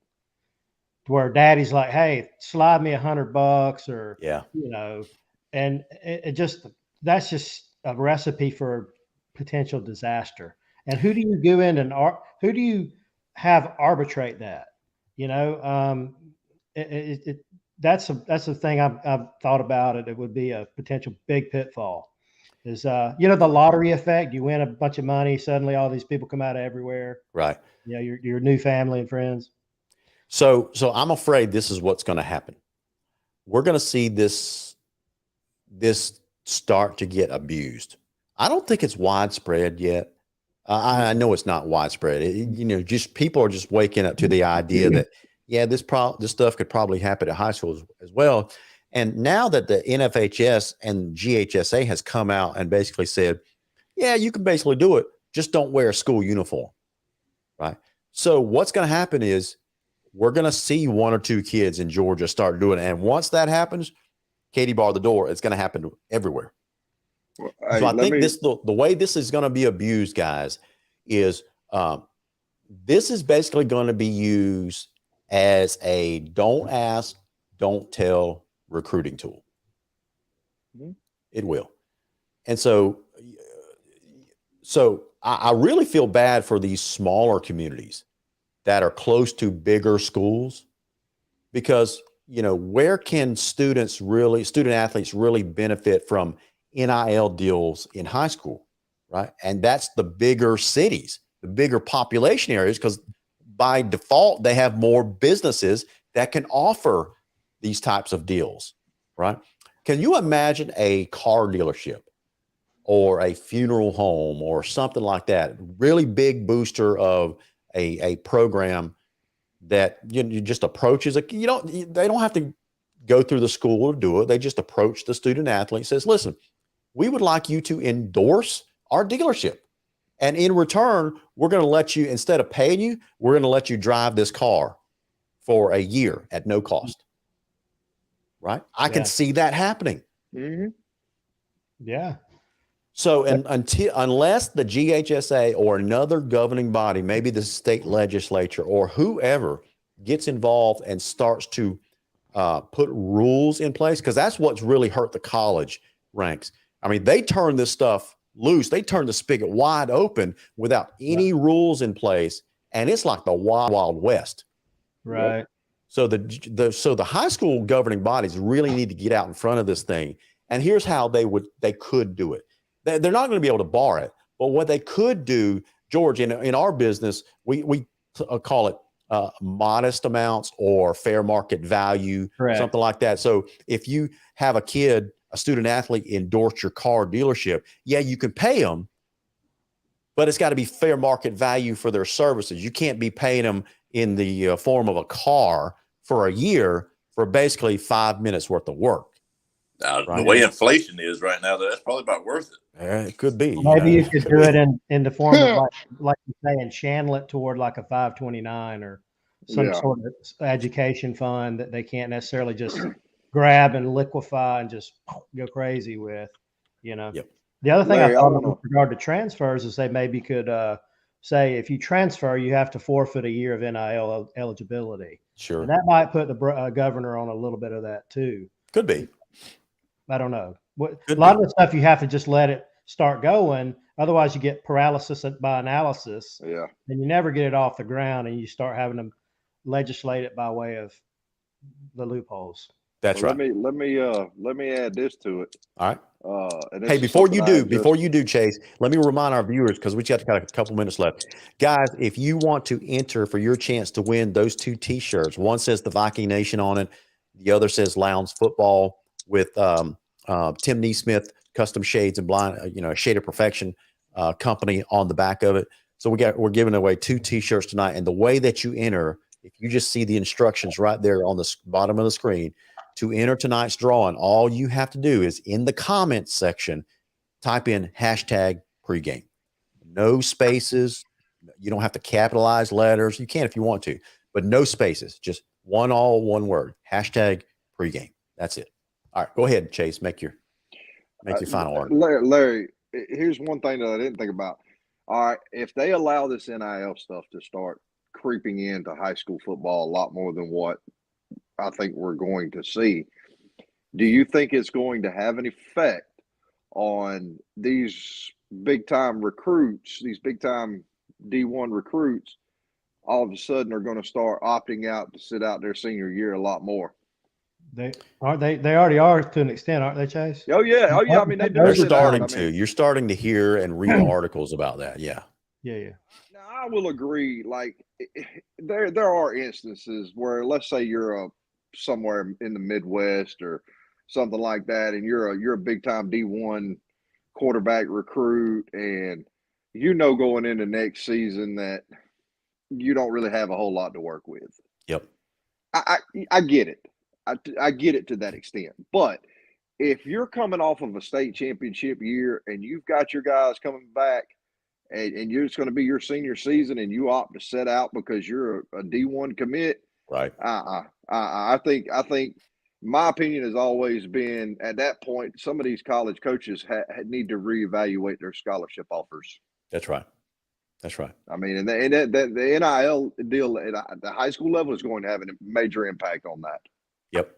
Where daddy's like, hey, slide me $100, or, and that's just a recipe for potential disaster. And who do you go in and who do you have arbitrate that? That's a thing I've thought about it. It would be a potential big pitfall is, the lottery effect. You win a bunch of money. Suddenly all these people come out of everywhere. Right. Your new family and friends. So I'm afraid this is what's going to happen. We're going to see this start to get abused. I don't think it's widespread yet. I know it's not widespread. Just people are just waking up to the idea that, this stuff could probably happen at high schools as well. And now that the NFHS and GHSA has come out and basically said, you can basically do it, just don't wear a school uniform, right? So what's going to happen is we're going to see 1 or 2 kids in Georgia start doing it. And once that happens, Katie barred the door. It's going to happen everywhere. So I think the way this is going to be abused, guys, is this is basically going to be used as a don't ask, don't tell recruiting tool. Mm-hmm. It will. And so I really feel bad for these smaller communities that are close to bigger schools, because, where can student athletes really benefit from NIL deals in high school, right? And that's the bigger cities, the bigger population areas, because by default, they have more businesses that can offer these types of deals, right? Can you imagine a car dealership or a funeral home or something like that? Really big booster of a program that you just approaches they don't have to go through the school to do it. They just approach the student athlete and says, listen, we would like you to endorse our dealership. And in return, we're going to let you, instead of paying you, we're going to let you drive this car for a year at no cost. Right? I can see that happening. Mm-hmm. Yeah. So, and unless the GHSA or another governing body, maybe the state legislature or whoever gets involved and starts to put rules in place, because that's what's really hurt the college ranks. I mean, they turn this stuff loose. They turn the spigot wide open without any rules in place, and it's like the wild, wild west. Right. So the high school governing bodies really need to get out in front of this thing. And here's how they could do it. They're not going to be able to bar it, but what they could do, George, in our business, we call it modest amounts or fair market value, Correct. Something like that. So if you have a student athlete endorse your car dealership, you can pay them, but it's got to be fair market value for their services. You can't be paying them in the form of a car for a year for basically 5 minutes worth of work. Right? The way inflation is right now, that's probably about worth it. It could be. Maybe you could do it in the form of like you say, and channel it toward like a 529 or some sort of education fund that they can't necessarily just grab and liquefy and just go crazy with, Yep. The other thing Larry, I thought with regard to transfers is they maybe could say if you transfer, you have to forfeit a year of NIL eligibility. Sure. And that might put the governor on a little bit of that too. Could be. I don't know. A lot of the stuff you have to just let it start going. Otherwise, you get paralysis by analysis. Yeah. And you never get it off the ground, and you start having to legislate it by way of the loopholes. That's right. Let me add this to it. All right. And hey, before you do, Chase, let me remind our viewers, because we just got a couple minutes left. Guys, if you want to enter for your chance to win those 2 T-shirts, one says the Viking Nation on it, the other says Lowndes Football with Tim Neesmith Custom Shades and Blind, Shade of Perfection company on the back of it. So we're giving away 2 T-shirts tonight, and the way that you enter, if you just see the instructions right there on the bottom of the screen. To enter tonight's drawing, all you have to do is in the comments section, type in #pregame. No spaces. You don't have to capitalize letters. You can if you want to, but no spaces. Just one word. #pregame. That's it. All right, go ahead, Chase. Make your final word. Larry, here's one thing that I didn't think about. All right, if they allow this NIL stuff to start creeping into high school football a lot more than what I think we're going to see, do you think it's going to have an effect on these big time recruits, these big time D1 recruits, all of a sudden are going to start opting out to sit out their senior year a lot more? They already are to an extent, aren't they, Chase? Oh yeah. I mean, they're starting to. You're starting to hear and read articles about that. Yeah. Yeah. Now, I will agree. Like, there are instances where, let's say you're somewhere in the Midwest or something like that, and you're a big time D1 quarterback recruit, and going into next season that you don't really have a whole lot to work with. Yep. I get it. I get it to that extent. But if you're coming off of a state championship year and you've got your guys coming back and it's going to be your senior season and you opt to set out because you're a D1 commit, right? I think my opinion has always been at that point, some of these college coaches need to reevaluate their scholarship offers. That's right. I mean, and the NIL deal at the high school level is going to have a major impact on that. Yep.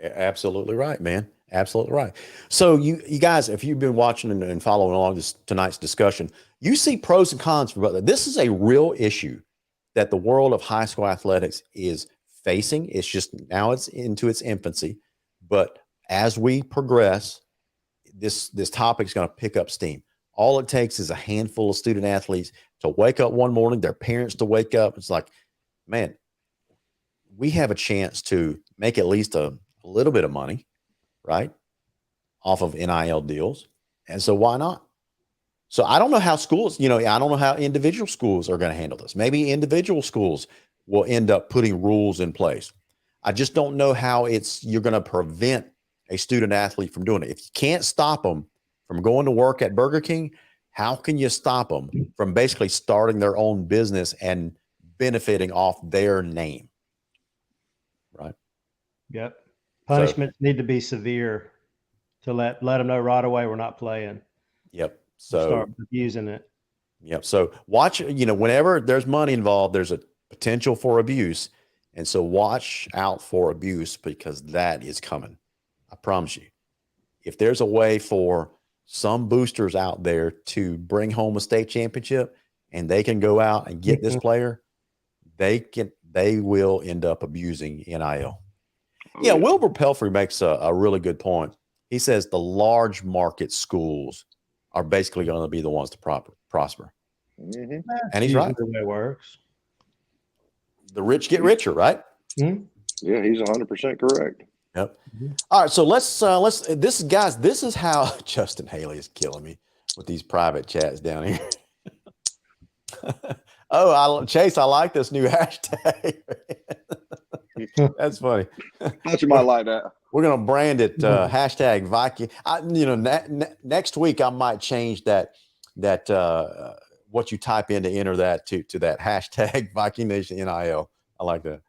Absolutely right, man. Absolutely right. So you guys, if you've been watching and following along tonight's discussion, you see pros and cons for both. This is a real issue that the world of high school athletics is facing. It's just now it's into its infancy, but as we progress, this topic is going to pick up steam. All it takes is a handful of student athletes to wake up one morning, their parents to wake up. It's like, man, we have a chance to make at least a little bit of money, right, off of NIL deals. And so why not? So I don't know how schools, I don't know how individual schools are going to handle this. Maybe individual schools will end up putting rules in place. I just don't know how you're going to prevent a student athlete from doing it. If you can't stop them from going to work at Burger King, how can you stop them from basically starting their own business and benefiting off their name? Right. Yep. Punishments need to be severe to let them know right away we're not playing. Yep. So start using it. Yep. So watch, whenever there's money involved, there's a potential for abuse. And so watch out for abuse because that is coming. I promise you. If there's a way for some boosters out there to bring home a state championship and they can go out and get this player, they will end up abusing NIL. Yeah, Wilbur Pelfrey makes a really good point. He says the large market schools are basically going to be the ones to prosper. Mm-hmm. And he's right. The way it works. The rich get richer, right? Mm-hmm. Yeah, he's 100% correct. Yep. All right, so let's this is how Justin Haley is killing me with these private chats down here. Chase, I like this new hashtag. That's funny. Thought you might like that. We're gonna brand it hashtag Viking. Next week I might change that what you type in to enter that to that hashtag Viking Nation NIL. I like that.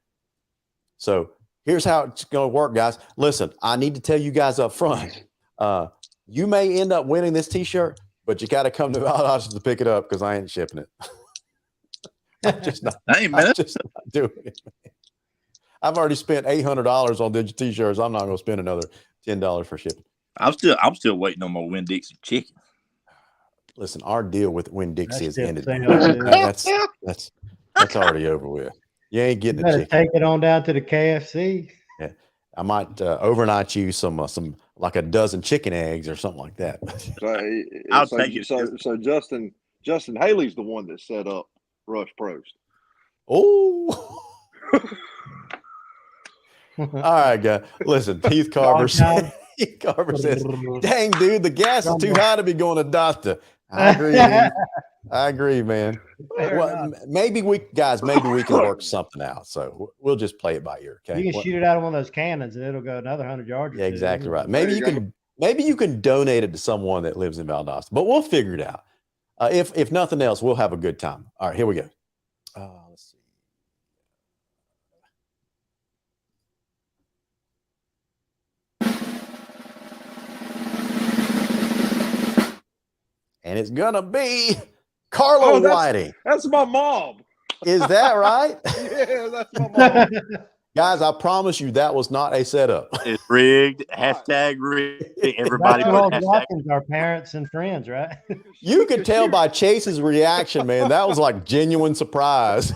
So here's how it's going to work, guys. Listen, I need to tell you guys up front. You may end up winning this T-shirt, but you got to come to Valdosta to pick it up because I ain't shipping it. I'm just not doing it. Man. I've already spent $800 on digital T-shirts. I'm not going to spend another $10 for shipping. I'm still waiting on my Winn-Dixie chicken. Listen, our deal with Winn-Dixie is ended. That's already over with. You ain't getting a chicken. Take it on down to the KFC. Yeah, I might overnight you some like a dozen chicken eggs or something like that. I'll take it. So Justin Haley's the one that set up Rush Prost. Oh. All right, guys. Listen, Heath Carver says, "Dang, dude, the gas is too high to be going to doctor." I agree. I agree, man. Well, maybe we can work something out. So we'll just play it by ear. Okay. You can shoot it out of one of those cannons, and it'll go another 100 yards. Yeah, exactly right. Maybe you can donate it to someone that lives in Valdosta, but we'll figure it out. If nothing else, we'll have a good time. All right, here we go. Let's see. And it's gonna be Carlo Whiting. That's my mom. Is that right? Yeah, that's my mom. Guys, I promise you that was not a setup. It's rigged. Hashtag rigged. Everybody put hashtag. Our parents and friends, right? You could tell by Chase's reaction, man. That was like genuine surprise.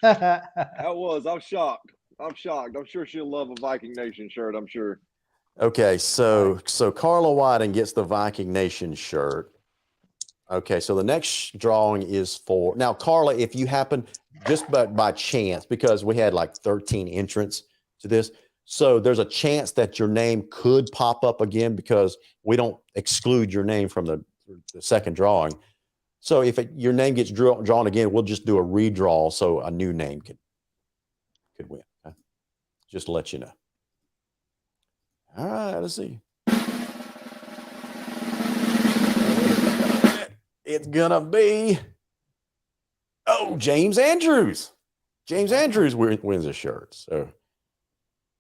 That was. I'm shocked. I'm sure she'll love a Viking Nation shirt. I'm sure. Okay, so Carla Whiting gets the Viking Nation shirt. Okay, so the next drawing is for now, Carla. If you happen just by chance, because we had like 13 entrants to this, so there's a chance that your name could pop up again because we don't exclude your name from the second drawing. So if your name gets drawn again, we'll just do a redraw so a new name could win. Okay? Just to let you know. All right, let's see. It's gonna be James Andrews. James Andrews wins a shirt.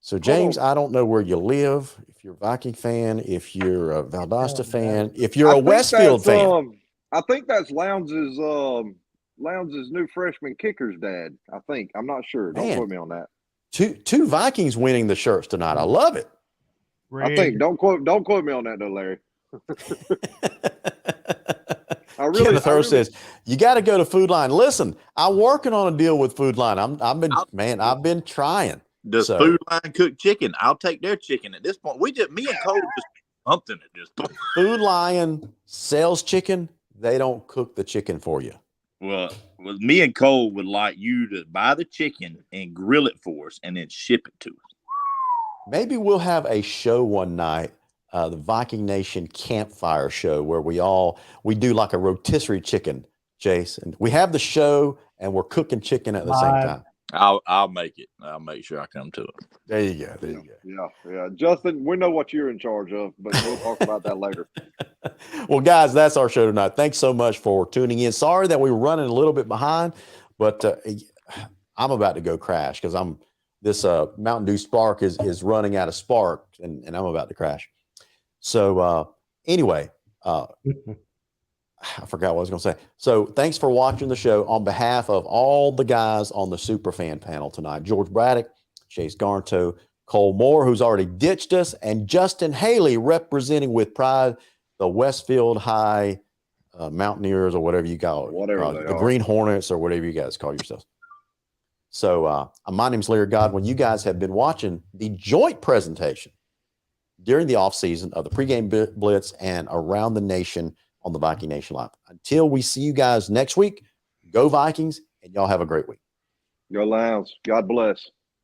So James, I don't know where you live. If you're a Viking fan, if you're a Valdosta fan, if you're a Westfield fan, I think that's Lowndes' new freshman kicker's dad. I think. I'm not sure. Don't quote me on that. Two Vikings winning the shirts tonight. I love it. I think don't quote me on that though, Larry. Kenneth Hurst says you got to go to Food Line. Listen, I'm working on a deal with Food Line. I've been trying. Does Food Line cook chicken? I'll take their chicken at this point. Me and Cole just something at this point. Food Lion sells chicken. They don't cook the chicken for you. Well, me and Cole would like you to buy the chicken and grill it for us and then ship it to us. Maybe we'll have a show one night, the Viking Nation campfire show, where we do like a rotisserie chicken, Chase, and we have the show and we're cooking chicken at the same time. I'll make it. I'll make sure I come to it. There you go. There you go. Yeah. Justin, we know what you're in charge of, but we'll talk about that later. Well, guys, that's our show tonight. Thanks so much for tuning in. Sorry that we were running a little bit behind, but I'm about to go crash because this Mountain Dew Spark is running out of spark, and I'm about to crash. So anyway, I forgot what I was going to say. So thanks for watching the show. On behalf of all the guys on the Superfan panel tonight, George Braddock, Chase Garnto, Cole Moore, who's already ditched us, and Justin Haley representing with pride the Westfield High Mountaineers, or whatever you call it. The Green Hornets, or whatever you guys call yourselves. So my name's Larry Godwin. You guys have been watching the joint presentation during the offseason of the PreGame Blitz and Around the Nation on the Viking Nation Live. Until we see you guys next week, go Vikings, and y'all have a great week. Go Lions. God bless.